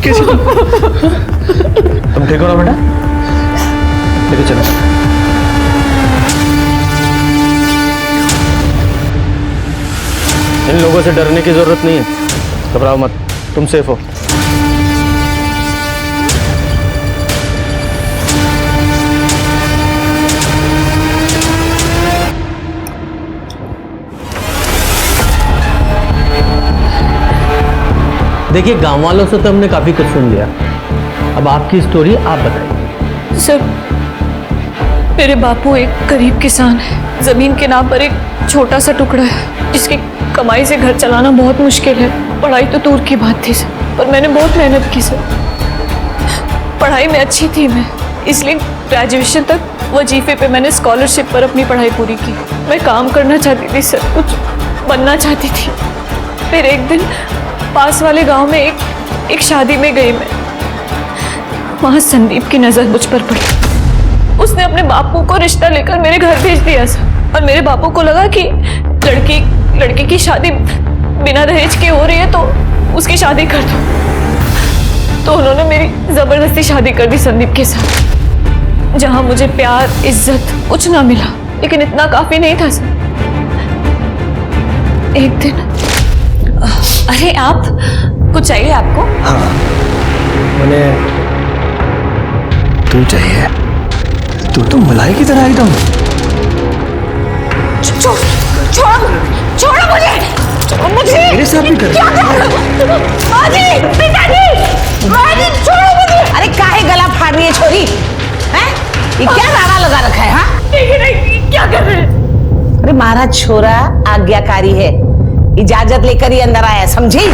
कैसे तुम ठीक हो ना बेटा? लेके चलो। इन लोगों से डरने की जरूरत नहीं है, घबराओ मत, तुम सेफ हो। देखिए गांव वालों से तो हमने काफी कुछ सुन लिया, अब आपकी स्टोरी आप बताइए। सर, मेरे बापू एक गरीब किसान है। जमीन के नाम पर एक छोटा सा टुकड़ा है, जिसकी कमाई से घर चलाना बहुत मुश्किल है। पढ़ाई तो दूर की बात थी सर, पर मैंने बहुत मेहनत की सर। पढ़ाई में अच्छी थी मैं, इसलिए ग्रेजुएशन तक वजीफे पे मैंने स्कॉलरशिप पर अपनी पढ़ाई पूरी की। मैं काम करना चाहती थी सर, कुछ बनना चाहती थी। फिर एक दिन पास वाले गांव में एक शादी में गई मैं। वहां संदीप की नजर मुझ पर पड़ी। उसने अपने बापू को रिश्ता लेकर मेरे घर भेज दिया सर, और मेरे बापू को लगा कि लड़की की शादी बिना दहेज के हो रही है, तो उसकी शादी कर दो। तो उन्होंने मेरी जबरदस्ती शादी कर दी संदीप के साथ, जहां मुझे प्यार, इज्जत कुछ ना मिला, लेकिन इतना काफी नहीं था सर। एक दिन अरे आप, कुछ चाहिए आपको? हाँ, मैंने तू चाहिए। तू तो मलाई की तरह एकदम। छोड़ो मुझे, मेरे साथ भी कर क्या कर रहे हो? माजी, पिताजी, माजी, छोड़ो मुझे। अरे काहे गला फाड़ रही है छोरी? हैं? ये क्या नारा लगा रखा है? हाँ? क्या कर रहे हैं? अरे महाराज छोरा आज्ञाकारी है, इजाजत लेकर ही अंदर आया, समझी?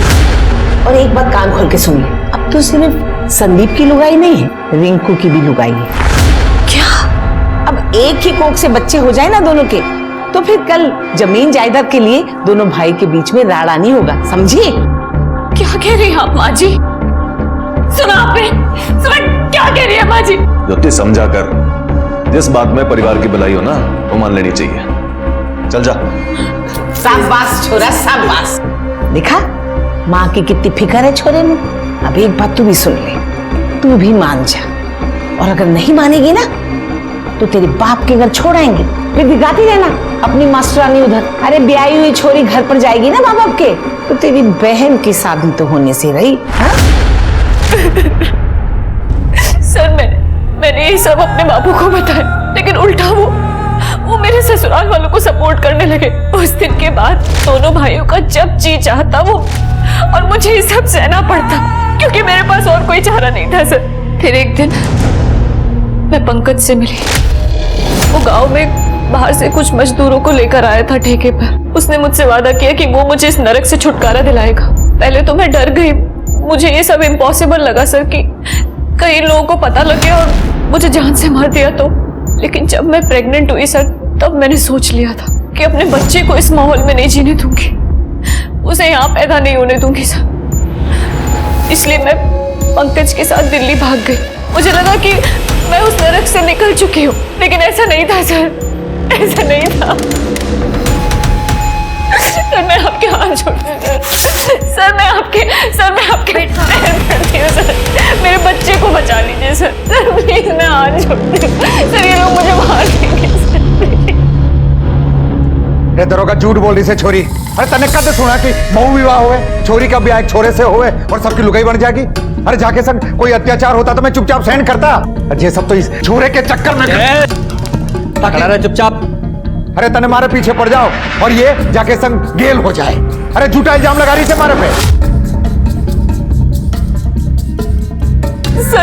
और एक बात कान खोल के सुन ले, अब तो सिर्फ संदीप की लुगाई नहीं है, रिंकू की भी लुगाई है। क्या? अब एक ही कोख से बच्चे हो जाए ना दोनों के, तो फिर कल जमीन जायदाद के लिए दोनों भाई के बीच में राड़ा नहीं होगा, समझी? क्या कह रही हैं आप माँ जी? सुना आपने? सुना क्या कह रही है माँ जी? ज्योति समझा कर, जिस बात में परिवार की भलाई हो ना, वो मान लेनी चाहिए। चल जा। शाबाश छोरा, शाबाश। देखा माँ की कितनी फिक्र है छोरे में। अब एक बात तू भी सुन ले, तू भी मान जा, और अगर नहीं मानेगी ना तो तेरे बाप के घर छोड़ आएंगे, फिर दिखाती रहना अपनी मास्टरानी उधर। अरे ब्याही हुई छोरी घर पर जाएगी ना माँ बाप के, तो तेरी बहन की शादी तो होने से रही। हाँ? सर, मैंने ये सब अपने बापू को बताया, लेकिन उल्टा वो मेरे ससुराल वालों को सपोर्ट करने लगे। उस दिन के बाद दोनों भाइयों का जब जी चाहता वो, और मुझे ये सब सहना पड़ता, क्योंकि मेरे पास और कोई चारा नहीं था सर। फिर एक दिन मैं पंकज से मिली। वो गांव में बाहर से कुछ मजदूरों को लेकर आया था ठेके पर। उसने मुझसे वादा किया कि वो मुझे इस नरक से छुटकारा दिलाएगा। पहले तो मैं डर गई, मुझे ये सब इम्पॉसिबल लगा सर कि कई लोगों को पता लग गया और मुझे जान से मार दिया तो। लेकिन जब मैं प्रेग्नेंट हुई सर, तब मैंने सोच लिया था कि अपने बच्चे को इस माहौल में नहीं जीने दूंगी, उसे यहाँ पैदा नहीं होने दूंगी सर। इसलिए मैं पंकज के साथ दिल्ली भाग गई। मुझे लगा कि मैं उस नरक से निकल चुकी हूँ, लेकिन ऐसा नहीं था सर, ऐसा नहीं था सर। मैं आपके हाथ जोड़ती हूँ सर, मैं आपके पैर पड़ती हूँ सर, मेरे बच्चे को बचा लीजिए सर, सर प्लीज मैं हाथ जोड़ती हूँ सर, ये लोग मुझे मार देंगे सर। ये दरोगा झूठ बोल रही से छोरी। अरे तने कद सुना कि बहु विवाह हुए, छोरी का ब्याह एक छोरे से हुए और सबकी लुगाई बन जाएगी। अरे जाके संग कोई अत्याचार होता तो मैं चुपचाप सहन करता। ये सब तो इस छोरे के चक्कर में खड़ा रहे चुपचाप। अरे तने मारे पीछे पड़ जाओ और ये जाके संग गेल हो जाए। अरे झूठा इल्जाम लगा रही से मारे पे।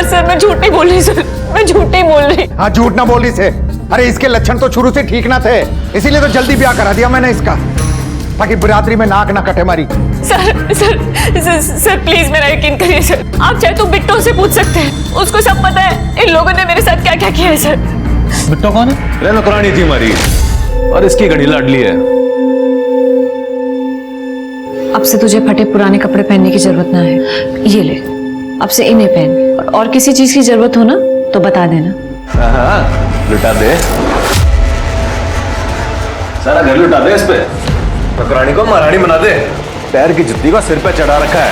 सर मैं झूठ नहीं बोल रही सर, मैं झूठ नहीं बोल रही। हाँ झूठ ना बोल रही से। अरे इसके लक्षण तो शुरू से ठीक ना थे, इसीलिए तो जल्दी ब्याह करा दिया मैंने इसका, ताकि बरातरी में नाक ना कटे मारी। सर प्लीज मेरा यकीन करिए सर, आप चाहे तो बिट्टो से पूछ सकते हैं, उसको सब पता है इन लोगों ने मेरे साथ क्या क्या किया है सर। बिट्टो कौन है? नौकरानी थी हमारी और इसकी घड़ी लाडली है। अब से तुझे फटे पुराने कपड़े पहनने की जरूरत ना है, ये ले अब से इन्हें पहन, और किसी चीज की जरूरत हो ना तो बता देना। हाँ, लुटा दे, सारा घर लुटा दे इस पे। नौकरानी को महारानी बना दे, पैर की जुत्ती को सिर पे चढ़ा रखा है।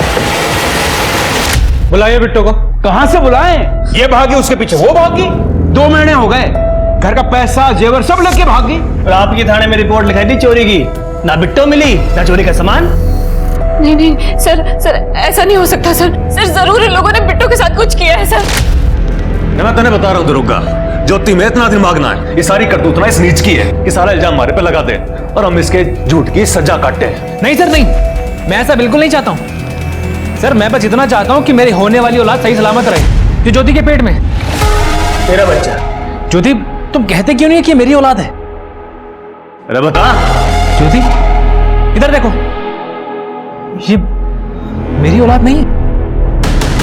बुलाइए बिट्टो को। कहां से बुलाएं? ये भागी, उसके पीछे वो भागी, 2 महीने हो गए, घर का पैसा जेवर सब लेके भागी। और आपकी थाने में रिपोर्ट लिखाई थी चोरी की, ना बिट्टो मिली ना चोरी का सामान। नहीं सर ऐसा नहीं हो सकता सर, जरूर इन लोगों ने बिट्टो के साथ कुछ किया है सर। मैं तने बता रहा हूं दरोगा, ज्योति में इतना दिमाग ना है, ये सारी करतूत ना इस नीच की है कि सारा इल्जाम हमारे पे लगा दे और हम इसके झूठ की सजा काटते हैं। नहीं सर नहीं, मैं ऐसा बिल्कुल नहीं चाहता हूं सर। मैं बस इतना चाहता हूं कि मेरी होने वाली औलाद सही सलामत रहे, जो ज्योति के पेट में। तेरा बच्चा ज्योति, तुम कहते क्यों नहीं है कि मेरी औलाद है? अरे बता ज्योति, इधर देखो, ये मेरी औलाद नहीं है।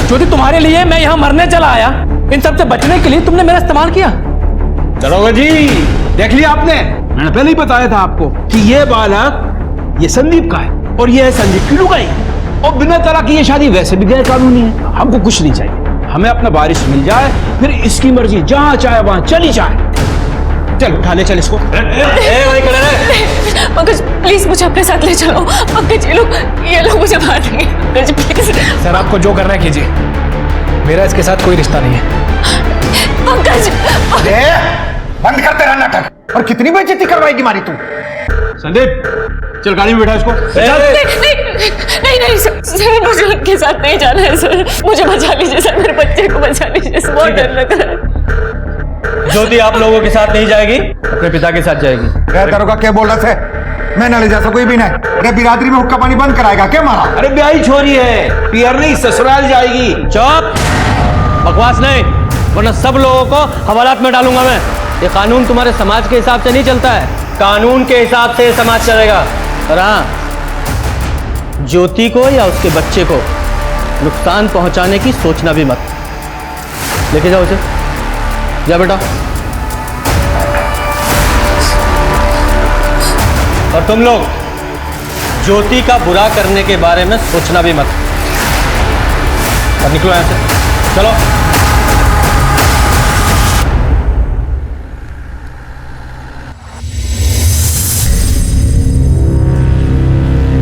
ज्योति, तुम्हारे लिए मैं यहां मरने चला आया, इन सब से बचने के लिए तुमने मेरा इस्तेमाल किया। दरोगा जी, देख लिया आपने, मैंने पहले ही बताया था आपको कि ये बालक ये संदीप का है और ये है संदीप की लुगाई, और बिना तलाक की ये शादी वैसे भी गैर कानूनी है। हमको कुछ नहीं चाहिए, हमें अपना वारिस मिल जाए, फिर इसकी मर्जी, जहां चाहे वहां चली जाए। चल उठा ले, चल इसको। पंकज प्लीज मुझे अपने साथ ले चलो। पंकज ये लोग मुझे मार देंगे। पंकज प्लीज। सर आपको जो करना है कीजिए, मेरा इसके साथ कोई रिश्ता नहीं है। पंकज बंद करते रहना नाटक, और कितनी बेइज्जती करवाएगी मारी तू। संदीप चल गाड़ी में बैठा इसको। नहीं सर, मुझे उनके साथ नहीं जाना है सर, मुझे बचा लीजिए सर, मेरे बच्चे को बचा लीजिए, बहुत डर लग रहा है। ज्योति आप लोगों के साथ नहीं जाएगी, अपने पिता के साथ जाएगी। दरोगा क्या बोल रहा थे? मैं ना ले जा सकूं भी नहीं। अरे बिरादरी में हुक्का पानी बंद कराएगा क्या मारा? अरे ब्याही छोरी है, पियर नहीं ससुराल जाएगी। चुप, बकवास नहीं, वरना सब लोगों को हवालात में डालूंगा मैं। ये कानून तुम्हारे समाज के हिसाब से नहीं चलता है, कानून के हिसाब से ये समाज चलेगा। और हाँ, ज्योति को या उसके बच्चे को नुकसान पहुंचाने की सोचना भी मत। लेके जाओ उसे, जा बेटा। और तुम लोग ज्योति का बुरा करने के बारे में सोचना भी मत। और निकलो यहां से, चलो।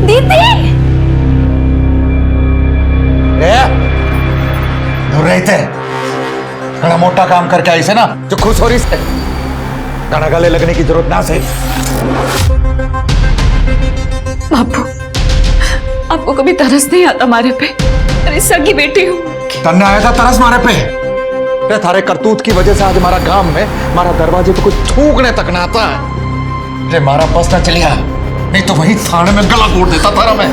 दीदी दूर रहते, बड़ा मोटा काम करके आई से ना, जो खुश हो रही से गाना गले लगने की जरूरत ना से। बापू, आपको कभी तरस नहीं आता मारे पे? अरे सगी बेटी हूँ। तन्ने आया था तरस मारे पे? थारे करतूत की वजह से आज हमारा गांव में हमारा दरवाजे पे कुछ थूकने तक ना आता है। अरे मारा बस ना चलिया, नहीं तो वही थाने में गला तोड़ देता थारा मैं।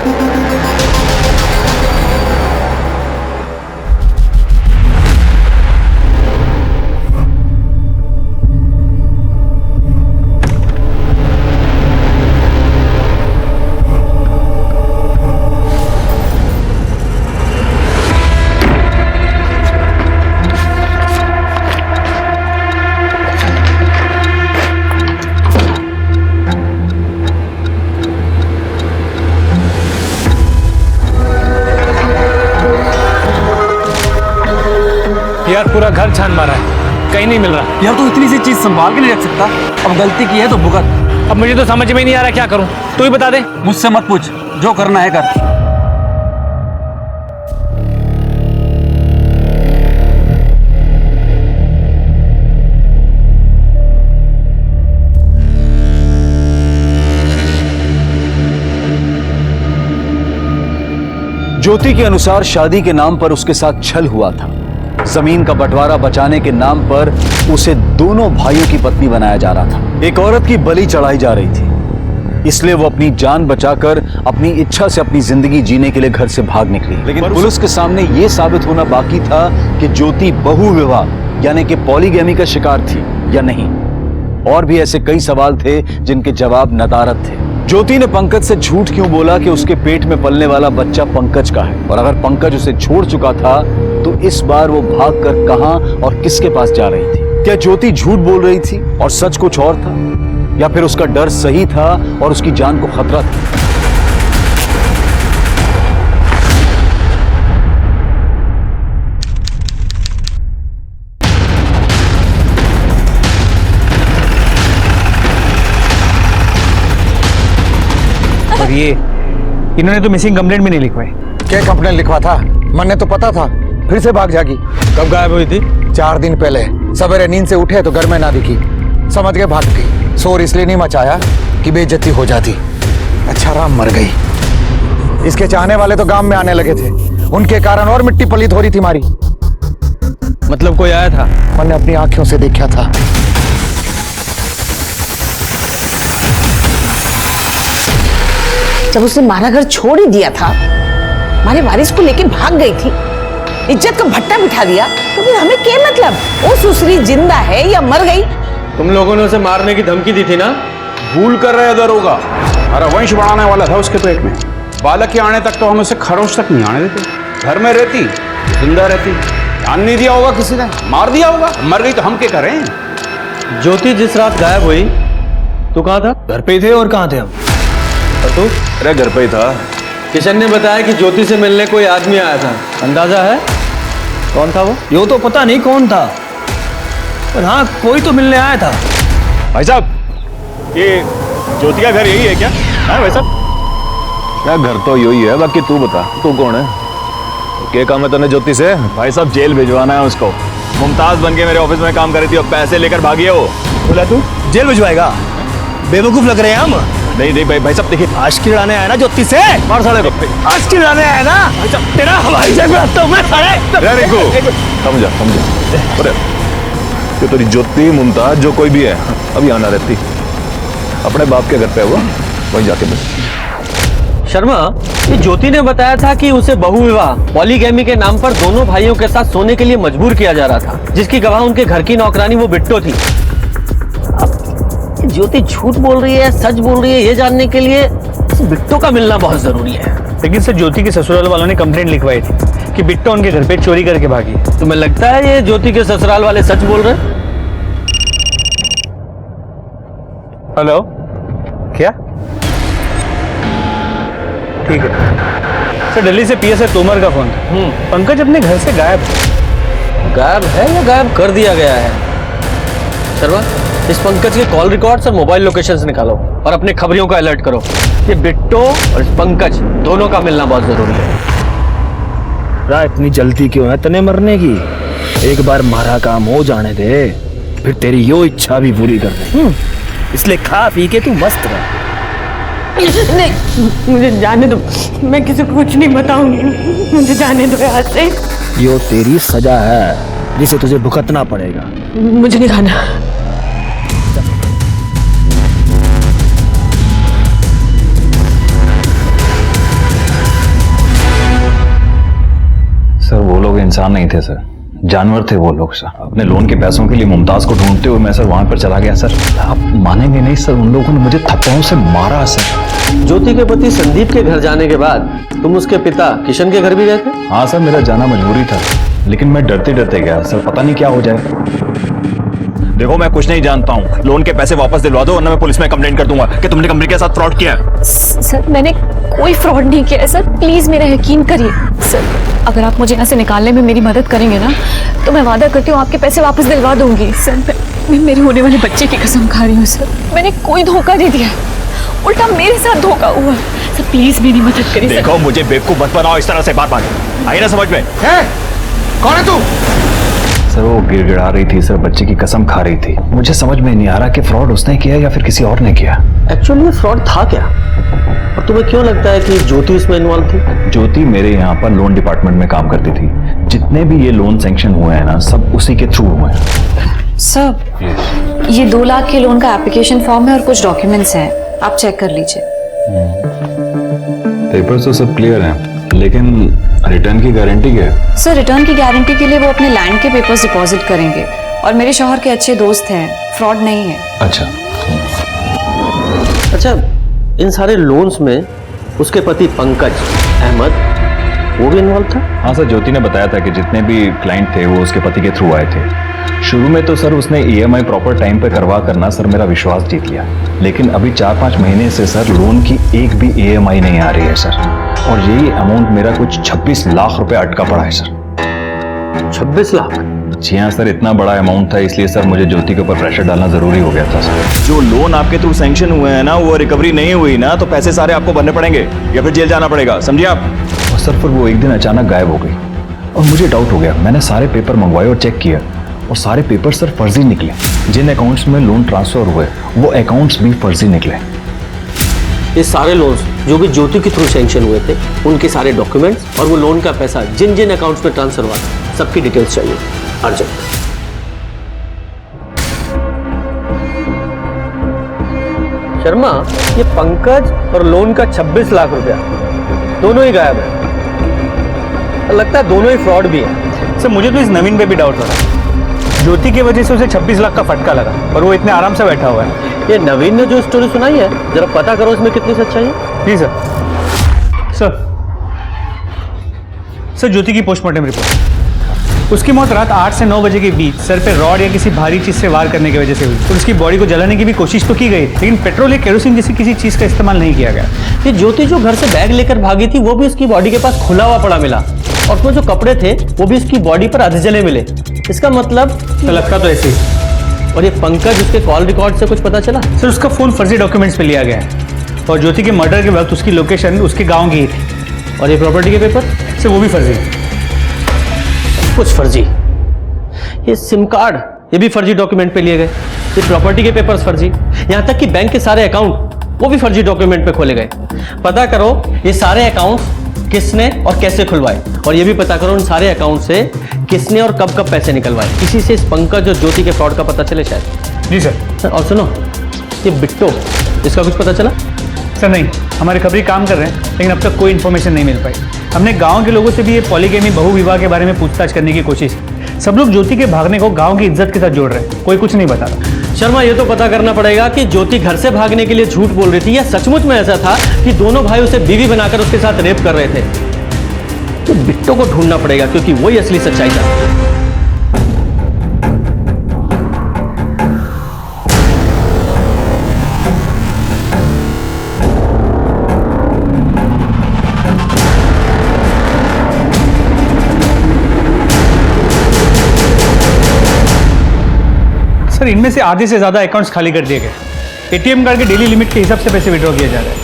छान मारा है, कहीं नहीं मिल रहा। यार, तो इतनी सी चीज संभाल के नहीं रख सकता? अब गलती की है तो भुगत। अब मुझे तो समझ में नहीं आ रहा क्या करूं, तू ही बता दे। मुझसे मत पूछ, जो करना है कर। ज्योति के अनुसार शादी के नाम पर उसके साथ छल हुआ था। जमीन का बंटवारा बचाने के नाम पर उसे दोनों भाइयों की पत्नी बनाया जा रहा था। एक औरत की बलि चढ़ाई जा रही थी, इसलिए वो अपनी जान बचाकर अपनी इच्छा से अपनी जिंदगी जीने के लिए घर से भाग निकली। लेकिन पुलिस के सामने यह साबित होना बाकी था कि ज्योति बहु विवाह यानी कि पॉलीगैमी का शिकार थी या नहीं। और भी ऐसे कई सवाल थे जिनके जवाब नदारद थे। ज्योति ने पंकज से झूठ क्यों बोला कि उसके पेट में पलने वाला बच्चा पंकज का है, और अगर पंकज उसे छोड़ चुका था तो इस बार वो भागकर कहां और किसके पास जा रही थी? क्या ज्योति झूठ बोल रही थी और सच कुछ और था, या फिर उसका डर सही था और उसकी जान को खतरा था? और ये इन्होंने तो मिसिंग कंप्लेंट भी नहीं लिखवाई। क्या कंप्लेंट लिखवा था? मन ने तो पता था, फिर से भाग जागी। कब गायब हुई थी? 4 दिन पहले सवेरे नींद से उठे तो घर में ना दिखी, समझ के भाग गई। शोर इसलिए नहीं मचाया कि बेइज्जती हो जाती। अच्छा राम मर गई। इसके चाहने वाले तो गांव में आने लगे थे, उनके कारण और मिट्टी पलीत हो रही थी हमारी। मतलब कोई आया था? मैंने अपनी आंखों से देखा था। जब उसने हमारा घर छोड़ ही दिया था, हमारे वारिस को लेके भाग गई थी, इज्जत का भट्टा बिठा दिया, तो फिर हमें क्या मतलब? वो सुसरी जिंदा है या मर गई? तुम लोगों ने उसे मारने की धमकी दी थी ना? भूल कर रहे दरोगा, हमारा वंश बढ़ाने वाला था उसके पेट में। बालक के आने तक तो हम उसे खरोच तक नहीं आने देते। घर में रहती, जिंदा रहती, ध्यान नहीं दिया होगा किसी ने, मार दिया होगा। मर गई तो हम क्या करें? ज्योति जिस रात गायब हुई, तू कहाँ था? घर पे ही थे। और कहाँ थे हम? और तू? अरे घर पे ही था। किशन ने बताया कि ज्योति से मिलने कोई आदमी आया था, अंदाजा है कौन था वो? यो तो पता नहीं कौन था, पर हाँ कोई तो मिलने आया था। भाई साहब, ये ज्योति का घर यही है क्या? हाँ भाई साहब, क्या घर तो यही है, बाकी तू बता, तू कौन है? क्या काम है तूने ज्योति से? भाई साहब जेल भिजवाना है उसको। मुमताज बन के मेरे ऑफिस में काम कर रही थी और पैसे लेकर भागी है वो। बोला तू जेल भिजवाएगा? बेवकूफ लग रहे हैं हम। नहीं भाई साहब देखिए, आशिकी लड़ाने आया ना ज्योति से? मार साले को। आशिकी लड़ाने आया ना? तेरा हवाई जहाज में आता हूं मैं साले। समझा। अरे ये तेरी ज्योति मुमताज जो कोई भी है अभी आना रहती, अपने बाप के घर पे है वो, वहीं जाके बस। शर्मा, ये ज्योति ने बताया था कि उसे बहु विवाह पॉलीगैमी के नाम पर दोनों भाइयों के साथ सोने के लिए मजबूर किया जा रहा था, जिसकी गवाह उनके घर की नौकरानी वो बिट्टो थी। ज्योति झूठ बोल रही है सच बोल रही है, ये जानने के लिए बिट्टो का मिलना बहुत जरूरी है। लेकिन सर ज्योति के ससुराल वालों ने कंप्लेंट लिखवाई थी कि बिट्टो उनके घर पे चोरी करके भागी। तुम्हें लगता है ये ज्योति के ससुराल वाले सच बोल रहे हैं? हेलो, क्या? ठीक है सर, दिल्ली से पीएसआई तोमर का फोन था। पंकज अपने घर से गायब है या गायब कर दिया गया है? शर्मा, इस पंकज के कॉल रिकॉर्ड्स और मोबाइल लोकेशंस निकालो और अपने खबरियों का अलर्ट करो। ये बिट्टो और इस पंकज दोनों का मिलना बहुत जरूरी है। इतनी जल्दी क्यों है तने मरने की? एक बार मारा काम हो जाने दे, फिर तेरी यो इच्छा भी पूरी कर दे। इसलिए खा पी के तू मस्त रह। नहीं, मुझे जाने दो, मैं किसी को कुछ नहीं बताऊंगी। मुझे जाने दो यहाँ से। यो तेरी सजा है जिसे तुझे भुगतना पड़ेगा। मुझे नहीं खाना। सर वो लोग इंसान नहीं थे सर, जानवर थे वो लोग सर। अपने लोन के पैसों के लिए मुमताज को ढूंढते हुए मैं सर वहां पर चला गया सर। आप मानेंगे नहीं सर, उन लोगों ने मुझे थप्पड़ों से मारा सर। ज्योति के पति संदीप के घर जाने के बाद तुम उसके पिता किशन के घर भी गए थे? हाँ सर, मेरा जाना मजबूरी था, लेकिन मैं डरते डरते गया सर, पता नहीं क्या हो जाए। देखो मैं कुछ नहीं जानता हूँ, लोन के पैसे वापस दिलवा दो वरना मैं पुलिस में कंप्लेंट कर दूंगा कि तुमने कंपनी के साथ फ्रॉड किया है। सर मैंने कोई फ्रॉड नहीं किया है सर, प्लीज मेरा यकीन करिए सर। अगर आप मुझे यहाँ से निकालने में मेरी मदद करेंगे ना तो मैं वादा करती हूँ आपके पैसे वापस दिलवा दूंगी सर। मैं मेरे होने वाले बच्चे की कसम खा रही हूँ सर, मैंने कोई धोखा नहीं दिया, उल्टा मेरे साथ धोखा हुआ सर। प्लीज मेरी मदद करिए। देखो मुझे बेवकूफ मत बनाओ इस तरह से बार बार, आई ना समझ में? कौन है तू? सर वो गिड़गिड़ा रही थी सर, बच्चे की कसम खा रही थी। मुझे समझ में नहीं आ रहा कि फ्रॉड उसने किया या फिर किसी और ने किया। एक्चुअली ये फ्रॉड था क्या, और तुम्हें क्यों लगता है कि ज्योति इसमें इन्वॉल्व थी? ज्योति मेरे यहाँ पर लोन डिपार्टमेंट में काम करती थी। जितने भी ये लोन सैंक्शन हुए हैं ना, सब उसी के थ्रू हुए हैं। सर ये 2 लाख के लोन का एप्लीकेशन फॉर्म है और कुछ डॉक्यूमेंट्स हैं, आप चेक कर लीजिए। पेपर्स तो सब क्लियर हैं, लेकिन रिटर्न की गारंटी क्या है? सर रिटर्न की गारंटी के लिए वो अपने लैंड के पेपर्स डिपॉजिट करेंगे, और मेरे शौहर के अच्छे दोस्त हैं, फ्रॉड नहीं है। अच्छा, इन सारे लोन्स में उसके पति पंकज अहमद वो भी इन्वॉल्व था? हाँ सर, ज्योति ने बताया था कि जितने भी क्लाइंट थे वो उसके पति के थ्रू आए थे। शुरू में तो सर उसने EMI प्रॉपर टाइम पे करवा करना सर मेरा विश्वास जीत लिया, लेकिन अभी 4-5 महीने से सर लोन की एक भी EMI नहीं आ रही है सर, और यही अमाउंट मेरा कुछ 26 लाख रुपए अटका पड़ा है सर। 26 लाख? जी हाँ सर, इतना बड़ा अमाउंट था, इसलिए सर मुझे ज्योति के ऊपर प्रेशर डालना जरूरी हो गया था सर। जो लोन आपके थ्रू सैंक्शन हुए हैं ना, वो रिकवरी नहीं हुई ना, तो पैसे सारे आपको भरने पड़ेंगे या फिर जेल जाना पड़ेगा, समझिए आप? और सर फिर वो एक दिन अचानक गायब हो गई और मुझे डाउट हो गया। मैंने सारे पेपर मंगवाए और चेक किया, और सारे पेपर सर फर्जी निकले। जिन अकाउंट्स में लोन ट्रांसफर हुए वो अकाउंट्स भी फर्जी निकले। ये सारे लोन्स जो भी ज्योति के थ्रू सैंक्शन हुए थे, उनके सारे डॉक्यूमेंट्स और वो लोन का पैसा जिन जिन अकाउंट्स में ट्रांसफर हुआ था, सबकी डिटेल्स चाहिए अर्जेंट। शर्मा, ये पंकज और लोन का 26 लाख रुपया दोनों ही गायब है, लगता है दोनों ही फ्रॉड भी है। सर मुझे तो इस नवीन पे भी डाउट हो रहा है, ज्योति की वजह से उसे 26 लाख का फटका लगा, पर वो इतने आराम से बैठा हुआ है। ये नवीन ने जो स्टोरी सुनाई है, जरा पता करो इसमें कितनी सच्चाई है। जी सर। सर ज्योति की पोस्टमार्टम रिपोर्ट, उसकी मौत रात 8 से 9 बजे के बीच सर पे रॉड या किसी भारी चीज से वार करने की वजह से हुई। और उसकी बॉडी को जलाने की भी कोशिश तो की गई, लेकिन पेट्रोल या केरोसिन जैसी किसी चीज का इस्तेमाल नहीं किया गया। ये ज्योति जो घर से बैग लेकर भागी थी, वो भी उसकी बॉडी के पास खुला हुआ पड़ा मिला, और उसमें जो कपड़े थे वो भी उसकी बॉडी पर आधे जले मिले। इसका मतलब तो लगता तो ऐसे ही। और ये पंकज, उसके कॉल रिकॉर्ड से कुछ पता चला? सर उसका फोन फर्जी डॉक्यूमेंट्स पे लिया गया है, और ज्योति के मर्डर के वक्त उसकी लोकेशन उसके गांव की ही थी। और ये प्रॉपर्टी के पेपर? सर वो भी फर्जी है। कुछ फर्जी, ये सिम कार्ड ये भी फर्जी डॉक्यूमेंट पे लिए गए, ये प्रॉपर्टी के पेपर्स फर्जी, यहां तक कि बैंक के सारे अकाउंट वो भी फर्जी डॉक्यूमेंट पे खोले गए। पता करो ये सारे अकाउंट्स किसने और कैसे खुलवाए, और ये भी पता करो उन सारे अकाउंट से किसने और कब कब पैसे निकलवाए। इसी से इस पंकज और ज्योति के फ्रॉड का पता चले शायद। जी सर। और सुनो, ये बिट्टो, इसका कुछ पता चला? सर नहीं, हमारे खबरी काम कर रहे हैं, लेकिन अब तक कोई इन्फॉर्मेशन नहीं मिल पाई। हमने गांव के लोगों से भी ये पॉलीगेमी बहु विवाह के बारे में पूछताछ करने की कोशिश की। सब लोग ज्योति के भागने को गांव की इज्जत के साथ जोड़ रहे हैं, कोई कुछ नहीं बता रहा। शर्मा, ये तो पता करना पड़ेगा कि ज्योति घर से भागने के लिए झूठ बोल रही थी या सचमुच में ऐसा था कि दोनों भाई उसे बीवी बनाकर उसके साथ रेप कर रहे थे। तो बिट्टो को ढूंढना पड़ेगा, क्योंकि वही असली सच्चाई था। सर इनमें से आधे से ज्यादा अकाउंट्स खाली कर दिए गए। एटीएम कार्ड के डेली लिमिट के हिसाब से पैसे विड्रॉ किया जा रहा है।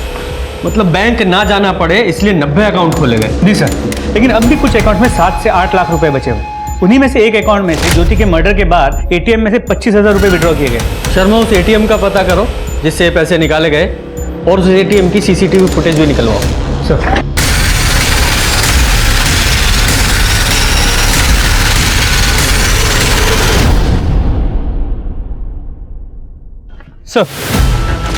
मतलब बैंक ना जाना पड़े इसलिए 90 अकाउंट खोले गए? जी सर, लेकिन अब भी कुछ अकाउंट में 7 से 8 लाख रुपए बचे हुए। उन्हीं में से एक अकाउंट में से ज्योति के मर्डर के बाद एटीएम में से 25,000 रुपए विड्रॉ किए गए। शर्मा, उस एटीएम का पता करो जिससे पैसे निकाले गए, और उस एटीएम की सीसीटीवी फुटेज भी निकलवाओ। सर सर,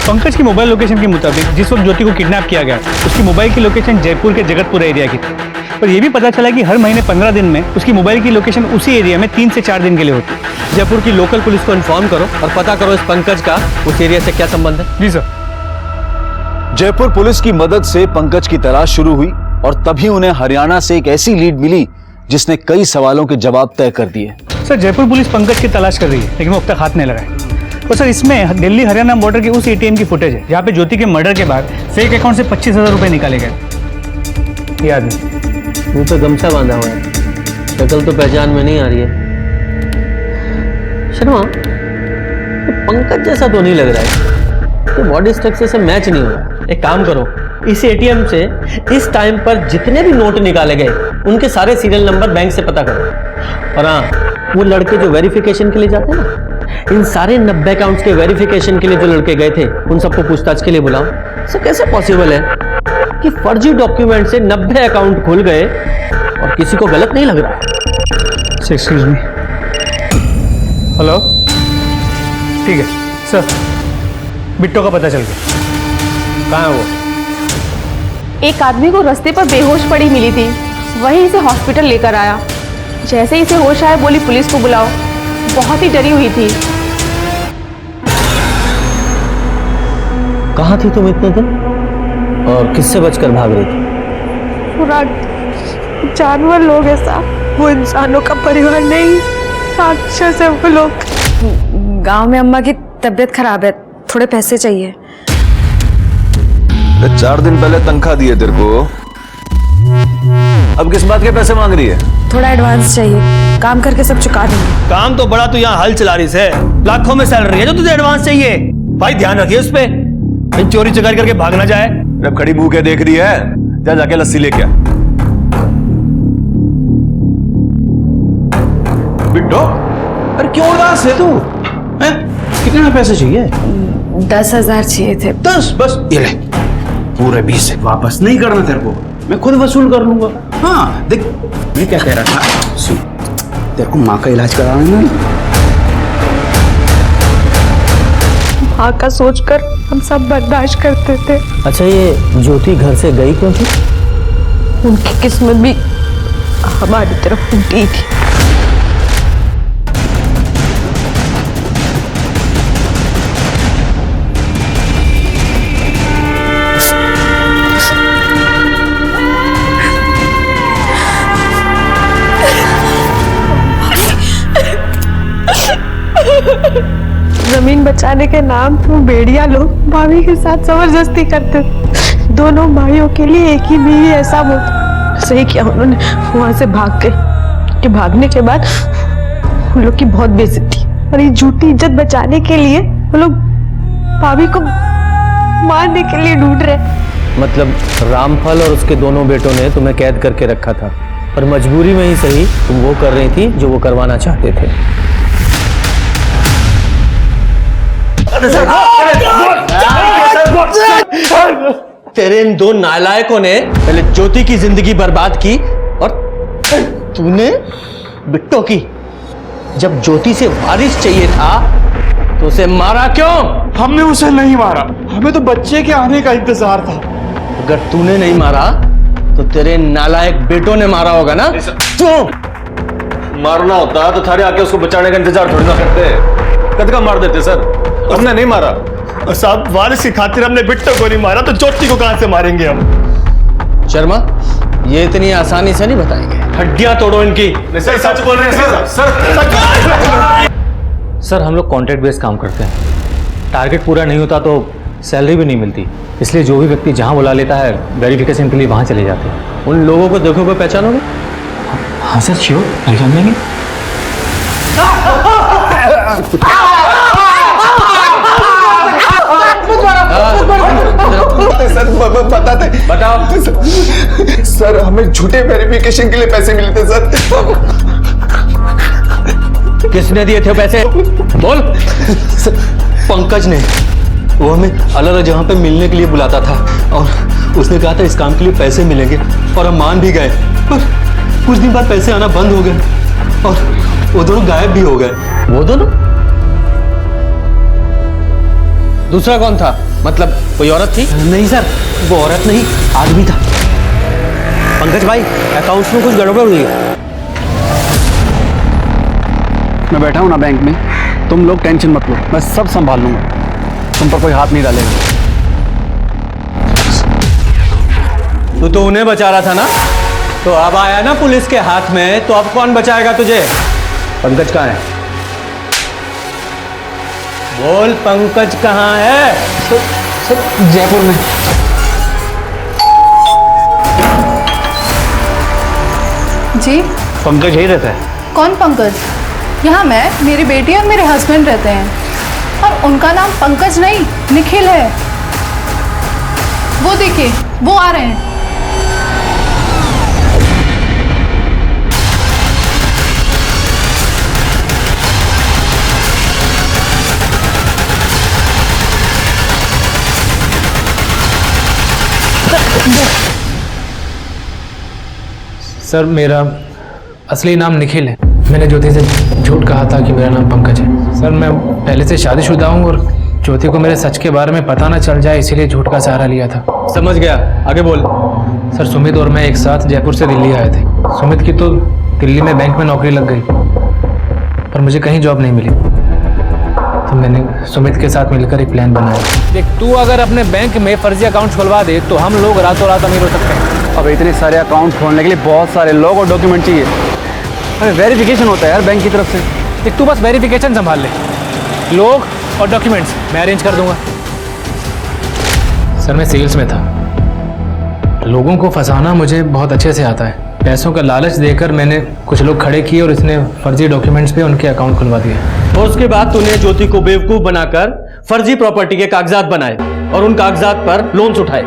पंकज की मोबाइल लोकेशन के मुताबिक जिस वक्त ज्योति को किडनैप किया गया, उसकी मोबाइल की लोकेशन जयपुर के जगतपुर एरिया की थी। पर यह भी पता चला कि हर महीने 15 दिन में उसकी मोबाइल की लोकेशन उसी एरिया में 3 से 4 दिन के लिए होती है। जयपुर की लोकल पुलिस को इन्फॉर्म करो और पता करो इस पंकज का उस एरिया से क्या संबंध है। जी सर। जयपुर पुलिस की मदद से पंकज की तलाश शुरू हुई, और तभी उन्हें हरियाणा से एक ऐसी लीड मिली जिसने कई सवालों के जवाब तय कर दिए। सर जयपुर पुलिस पंकज की तलाश कर रही है, लेकिन वो अब तक हाथ नहीं लगाए। तो सर इसमें दिल्ली हरियाणा बॉर्डर की उस एटीएम की फुटेज है जहाँ पे ज्योति के मर्डर के बाद फेक अकाउंट से 25,000 रुपए निकाले गए। ये आदमी मुंह पे गमछा बांधा हुआ है, शक्ल तो पहचान में नहीं आ रही है। शर्मा, ये पंकज जैसा तो नहीं लग रहा है, ये बॉडी स्ट्रक्चर से मैच नहीं हो रहा। एक काम करो, इस एटीएम से इस टाइम पर जितने भी नोट निकाले गए उनके सारे सीरियल नंबर बैंक से पता करो। और हाँ, वो लड़के जो वेरिफिकेशन के लिए जाते हैं ना, इन सारे 90 अकाउंट्स के वेरिफिकेशन के लिए जो लड़के गए थे उन सबको पूछताछ के लिए बुलाओ। सर कैसे पॉसिबल है कि फर्जी डॉक्यूमेंट से 90 अकाउंट खुल गए और किसी को गलत नहीं लग रहा है? Excuse me. हेलो, ठीक है सर, बिट्टो का पता चल गया। कहाँ है वो? एक आदमी को रास्ते पर बेहोश पड़ी मिली थी, वहीं इसे हॉस्पिटल लेकर आया। जैसे ही इसे होश आया बोली पुलिस को बुलाओ। बहुत ही डरी हुई थी। कहाँ थी तुम इतने दिन और किससे बचकर भाग रही थी? पूरा जानवर लोग है साहब, वो इंसानों का परिवार नहीं, राक्षस है वो लोग। गांव में अम्मा की तबीयत खराब है, थोड़े पैसे चाहिए। 4 दिन पहले तनख्वाह दिए तेरे को, अब किस बात के पैसे मांग रही है? थोड़ा एडवांस चाहिए, काम करके सब चुका देंगे। काम तो बड़ा तू यहाँ हल चला रही है, लाखों में सैलरी है जो तुझे एडवांस चाहिए। भाई ध्यान रखिए उस पे, कहीं चोरी चकारी करके भाग ना जाए। जब खड़ी मुंह के देख रही है, जा जाके लस्सी लेके आ। बिट्टो, अरे क्यों उदास है तू? कितने पैसे चाहिए? 10,000 चाहिए थे। 10 बस, ये ले। पूरे 20 वापस नहीं करना तेरे को, मैं खुद वसूल कर लूंगा। हाँ देख, मैं क्या कह रहा था, सुन, तेरे को माँ का इलाज कराना है। माँ का सोचकर हम सब बर्दाश्त करते थे। अच्छा, ये ज्योति घर से गई क्यों थी? उनकी किस्मत भी हमारी तरफ उल्टी थी। जमीन बचाने के नाम पर भेड़िया लोग भाभी के साथ जबरदस्ती करते थे। दोनों भाइयों के लिए एक ही बीवी ऐसा होता। सही किया उन्होंने वहां से भाग गए, कि भागने के बाद उन लोग की बहुत बेइज्जती, और ये झूठी इज्जत बचाने के लिए वो लोग भाभी को मारने के लिए ढूंढ रहे। मतलब रामफल और उसके दोनों बेटों ने तुम्हें कैद करके रखा था, पर मजबूरी में ही सही तुम वो कर रही थी जो वो करवाना चाहते थे। तेरे इन दो नालायकों ने पहले ज्योति की जिंदगी बर्बाद की और तूने बिट्टो की। जब ज्योति से वारिस चाहिए था तो उसे मारा क्यों? हमने उसे नहीं मारा, हमें तो बच्चे के आने का इंतजार था। अगर तूने नहीं मारा तो तेरे नालायक बेटों ने मारा होगा ना? क्यों? मारना होता तो थारे आके उसको बचाने का इंतजार थोड़ी ना करते, कद का मार देते सर। हमने नहीं मारा साहब, वारिस की खातिर हमने बिट्टो को नहीं मारा तो ज्योति को कहां से मारेंगे हम? शर्मा, ये इतनी आसानी से नहीं बताएंगे, हड्डियां तोड़ो इनकी। सर सच बोल रहे हैं सर। सर हम लोग कॉन्ट्रैक्ट बेस्ड काम करते हैं, टारगेट पूरा नहीं होता तो सैलरी भी नहीं मिलती, इसलिए जो भी व्यक्ति जहां बुला लेता है वेरिफिकेशन के लिए वहां चले जाते हैं। उन लोगों को देखोगे, पहचानोगे? हाँ सर, श्योर, पहचान लेंगे। सर बताते, बताओ। सर हमें झूठे वेरिफिकेशन के लिए पैसे मिले थे सर। किसने दिए थे पैसे? बोल। पंकज ने, वो हमें अलग अलग जगह पे मिलने के लिए बुलाता था और उसने कहा था इस काम के लिए पैसे मिलेंगे और हम मान भी गए, पर कुछ दिन बाद पैसे आना बंद हो गए और वो दोनों गायब भी हो गए। वो दोनों? दूसरा कौन था? मतलब कोई औरत थी? नहीं सर, वो औरत नहीं, आदमी था। पंकज भाई, अकाउंट्स में कुछ गड़बड़ हुई है। मैं बैठा हूं ना बैंक में, तुम लोग टेंशन मत लो, मैं सब संभाल लूंगा, तुम पर कोई हाथ नहीं डालेगा। तू तो उन्हें बचा रहा था ना, तो अब आया ना पुलिस के हाथ में, तो अब कौन बचाएगा तुझे? पंकज कहाँ है? बोल, पंकज कहाँ है? सर जयपुर में। जी पंकज यही रहता है। कौन पंकज? यहाँ मैं, मेरी बेटी और मेरे हस्बैंड रहते हैं, और उनका नाम पंकज नहीं निखिल है। वो देखिए, वो आ रहे हैं। सर मेरा असली नाम निखिल है। मैंने ज्योति से झूठ कहा था कि मेरा नाम पंकज है। सर मैं पहले से शादीशुदा हूँ और ज्योति को मेरे सच के बारे में पता ना चल जाए, इसीलिए झूठ का सहारा लिया था। समझ गया, आगे बोल। सर सुमित और मैं एक साथ जयपुर से दिल्ली आए थे। सुमित की तो दिल्ली में बैंक में नौकरी लग गई, पर मुझे कहीं जॉब नहीं मिली, तो मैंने सुमित के साथ मिलकर एक प्लान बनाया। देख, तू अगर अपने बैंक में फर्जी अकाउंट खुलवा दे तो हम लोग रातों रात अमीर हो सकते हैं। अब इतने सारे अकाउंट खोलने के लिए बहुत सारे लोग और डॉक्यूमेंट चाहिए। हमें वेरिफिकेशन होता है यार बैंक की तरफ से। देख, तू बस वेरिफिकेशन संभाल ले, लोग और डॉक्यूमेंट्स मैं अरेंज कर दूंगा। सर मैं सेल्स में था, लोगों को फंसाना मुझे बहुत अच्छे से आता है। पैसों का लालच देकर मैंने कुछ लोग खड़े किए और इसने फर्जी डॉक्यूमेंट्स पे उनके अकाउंट खुलवा दिए। और उसके बाद तूने ज्योति को बेवकूफ बनाकर फर्जी प्रॉपर्टी के कागजात बनाए और उन कागजात पर लोन्स उठाए।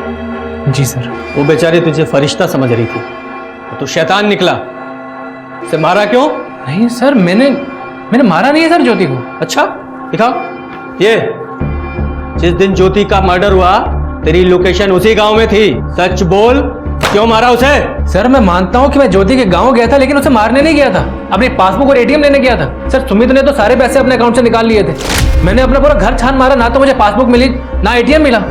जी सर। वो बेचारी तुझे फरिश्ता समझ रही थी, तो शैतान निकला। उसे मारा क्यों? नहीं सर, मैंने मारा नहीं है सर ज्योति को। अच्छा दिखाओ ये। जिस दिन ज्योति का मर्डर हुआ तेरी लोकेशन उसी गांव में थी, सच बोल, क्यों मारा उसे? सर मैं मानता हूँ कि मैं ज्योति के गांव गया था, लेकिन उसे मारने नहीं गया था, अपनी पासबुक और एटीएम लेने गया था। सर सुमित ने तो सारे पैसे अपने अकाउंट से निकाल लिए थे। मैंने अपना पूरा घर छान मारा, ना तो मुझे पासबुक मिली ना एटीएम मिला।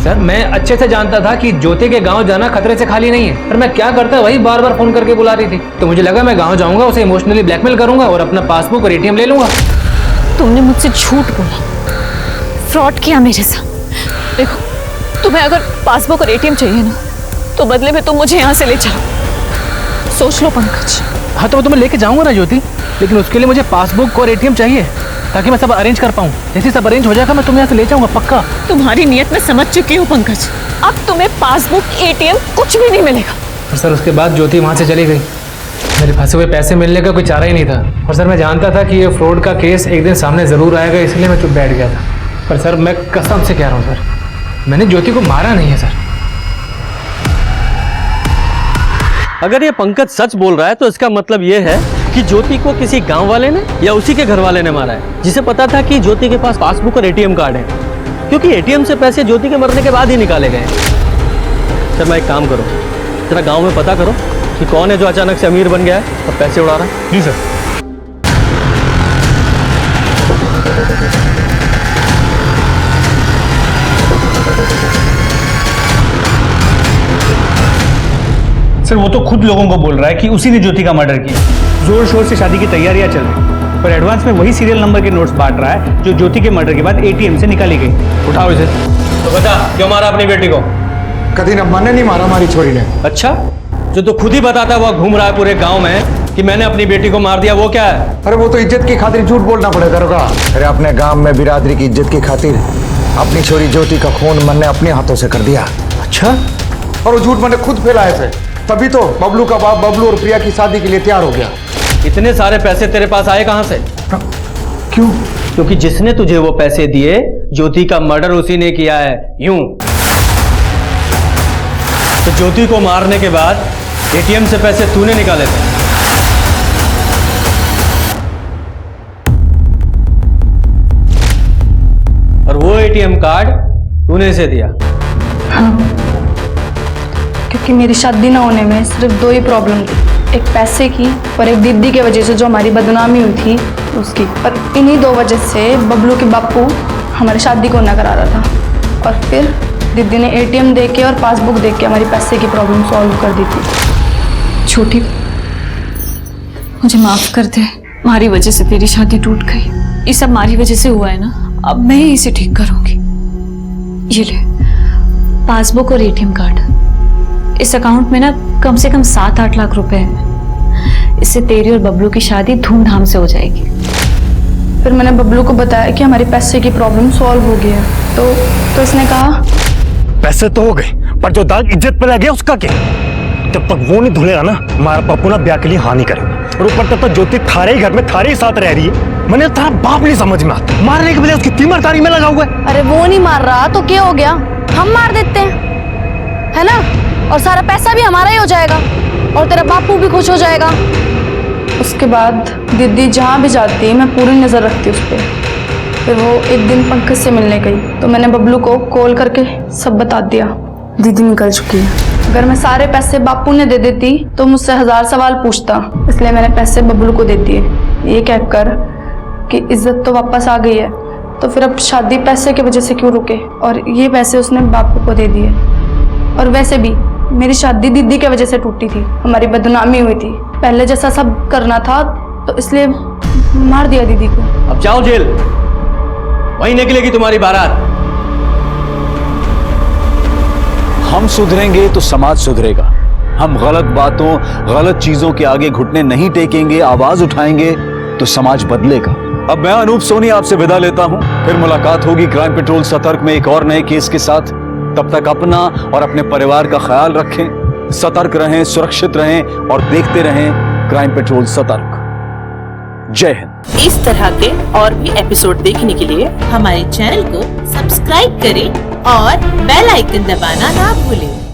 सर मैं अच्छे से जानता था कि ज्योति के गांव जाना खतरे से खाली नहीं है, पर मैं क्या करता वही बार बार फोन करके बुला रही थी। तो मुझे लगा मैं गांव जाऊंगा, उसे इमोशनली ब्लैकमेल करूंगा और अपना पासबुक और एटीएम ले लूंगा। तुमने मुझसे झूठ बोला, फ्रॉड किया मेरे साथ। देखो, तुम्हें अगर पासबुक और एटीएम चाहिए ना, तो बदले में तुम मुझे यहाँ से ले जाओ। सोच लो पंकज। हाँ तो मैं तुम्हें लेके जाऊंगा ना ज्योति, लेकिन उसके लिए मुझे पासबुक और एटीएम चाहिए ताकि मैं सब अरेंज कर पाऊँ। जैसे सब अरेंज हो जाएगा मैं तुम्हें यहाँ से ले जाऊंगा पक्का। तुम्हारी नियत में समझ चुकी हूँ पंकज, अब तुम्हें पासबुक एटीएम कुछ भी नहीं मिलेगा। और सर उसके बाद ज्योति वहाँ से चली गई। मेरे फंसे हुए पैसे मिलने का कोई चारा ही नहीं था। और सर मैं जानता था कि ये फ्रॉड का केस एक दिन सामने जरूर आएगा, इसलिए मैं चुप बैठ गया था। पर सर मैं कसम से कह रहा हूँ सर, मैंने ज्योति को मारा नहीं है सर। अगर ये पंकज सच बोल रहा है तो इसका मतलब ये है कि ज्योति को किसी गांव वाले ने या उसी के घर वाले ने मारा है, जिसे पता था कि ज्योति के पास पासबुक और एटीएम कार्ड है, क्योंकि एटीएम से पैसे ज्योति के मरने के बाद ही निकाले गए। सर मैं एक काम करो, जरा गांव में पता करो कि कौन है जो अचानक से अमीर बन गया है और पैसे उड़ा रहा है। जी सर। सर वो तो खुद लोगों को बोल रहा है कि उसी ने ज्योति का मर्डर किया। जोर शोर से शादी की तैयारियां चल रही, पर एडवांस में वही सीरियल नंबर के नोट्स बांट रहा है जो ज्योति के मर्डर के बाद एटीएम से निकाली गई। उठाओ इसे। तो बता क्यों मारा अपनी बेटी को? कभी न मैंने नहीं मारा हमारी छोरी ने। अच्छा, जो तो खुद ही बताता हुआ घूम रहा है पूरे गांव में कि मैंने अपनी बेटी को मार दिया, वो क्या है? अरे वो तो इज्जत की खातिर झूठ बोलना पड़ेगा। रोका। अरे अपने गांव में बिरादरी की इज्जत की खातिर अपनी छोरी ज्योति का खून मैंने अपने हाथों से कर दिया। अच्छा? और वो झूठ मैंने खुद फैलाए थे, तभी तो बबलू का बाप बबलू और प्रिया की शादी के लिए तैयार हो गया। इतने सारे पैसे तेरे पास आए कहां से? क्यों? क्योंकि जिसने तुझे वो पैसे दिए ज्योति का मर्डर उसी ने किया है। यूं तो ज्योति को मारने के बाद एटीएम से पैसे तूने निकाले थे। और वो एटीएम कार्ड तूने इसे दिया। हाँ, क्योंकि मेरी शादी ना होने में सिर्फ दो ही प्रॉब्लम थी, एक पैसे की और एक दीदी के वजह से जो हमारी बदनामी हुई थी उसकी। पर इन्हीं दो वजह से बबलू के बापू हमारी शादी को ना करा रहा था, और फिर दीदी ने एटीएम दे के और पासबुक दे के हमारी पैसे की प्रॉब्लम सॉल्व कर दी थी। छोटी, मुझे माफ कर दे, हमारी वजह से तेरी शादी टूट गई। ये सब हमारी वजह से हुआ है ना, अब मैं ही इसे ठीक करूंगी। ये ले पासबुक और एटीएम कार्ड। इस अकाउंट में ना कम से कम 7-8 लाख रुपए हैं। इससे तेरी और बबलू की शादी धूमधाम से हो जाएगी। फिर मैंने बबलू को बताया कि हमारी पैसे की प्रॉब्लम सॉल्व हो गई है, तो इसने कहा पैसे तो हो गए, पर जो दाग इज्जत पे लग गया उसका क्या? जब तक वो नहीं धुलेगा ना, हमारा पप्पू ना ब्याह के लिए हाँ नहीं करेगा। और ऊपर तब तक ज्योति थारे ही घर में थारे ही साथ रह रही है। मैंने तेरा बाप नहीं समझ में आता, मारने के बजाय उसकी तीमरदारी में लगा हुआ है। अरे वो नहीं मार रहा तो क्या हो गया, हम मार देते हैं, है ना? और सारा पैसा भी हमारा ही हो जाएगा और तेरा बापू भी खुश हो जाएगा। उसके बाद दीदी जहाँ भी जाती मैं पूरी नज़र रखती उस पर। फिर वो एक दिन पंकज से मिलने गई तो मैंने बबलू को कॉल करके सब बता दिया, दीदी निकल चुकी है। अगर मैं सारे पैसे बापू ने दे देती तो मुझसे 1000 सवाल पूछता, इसलिए मैंने पैसे बबलू को दे दिए, ये कहकर कि इज्जत तो वापस आ गई है, तो फिर अब शादी पैसे की वजह से क्यों रुके। और ये पैसे उसने बापू को दे दिए। और वैसे भी मेरी शादी दीदी की वजह से टूटी थी, हमारी बदनामी हुई थी, पहले जैसा सब करना था, तो इसलिए मार दिया दीदी को। अब जाओ जेल, वहीं निकलेगी तुम्हारी बारात। हम सुधरेंगे तो समाज सुधरेगा। हम गलत बातों, गलत चीजों के आगे घुटने नहीं टेकेंगे, आवाज उठाएंगे तो समाज बदलेगा। अब मैं अनूप सोनी आपसे विदा लेता हूं, फिर मुलाकात होगी क्राइम पेट्रोल सतर्क में एक और नए केस के साथ। तब तक अपना और अपने परिवार का ख्याल रखें, सतर्क रहें, सुरक्षित रहें और देखते रहें क्राइम पेट्रोल सतर्क। जय हिंद। इस तरह के और भी एपिसोड देखने के लिए हमारे चैनल को सब्सक्राइब करें और बेल आइकन दबाना ना भूलें।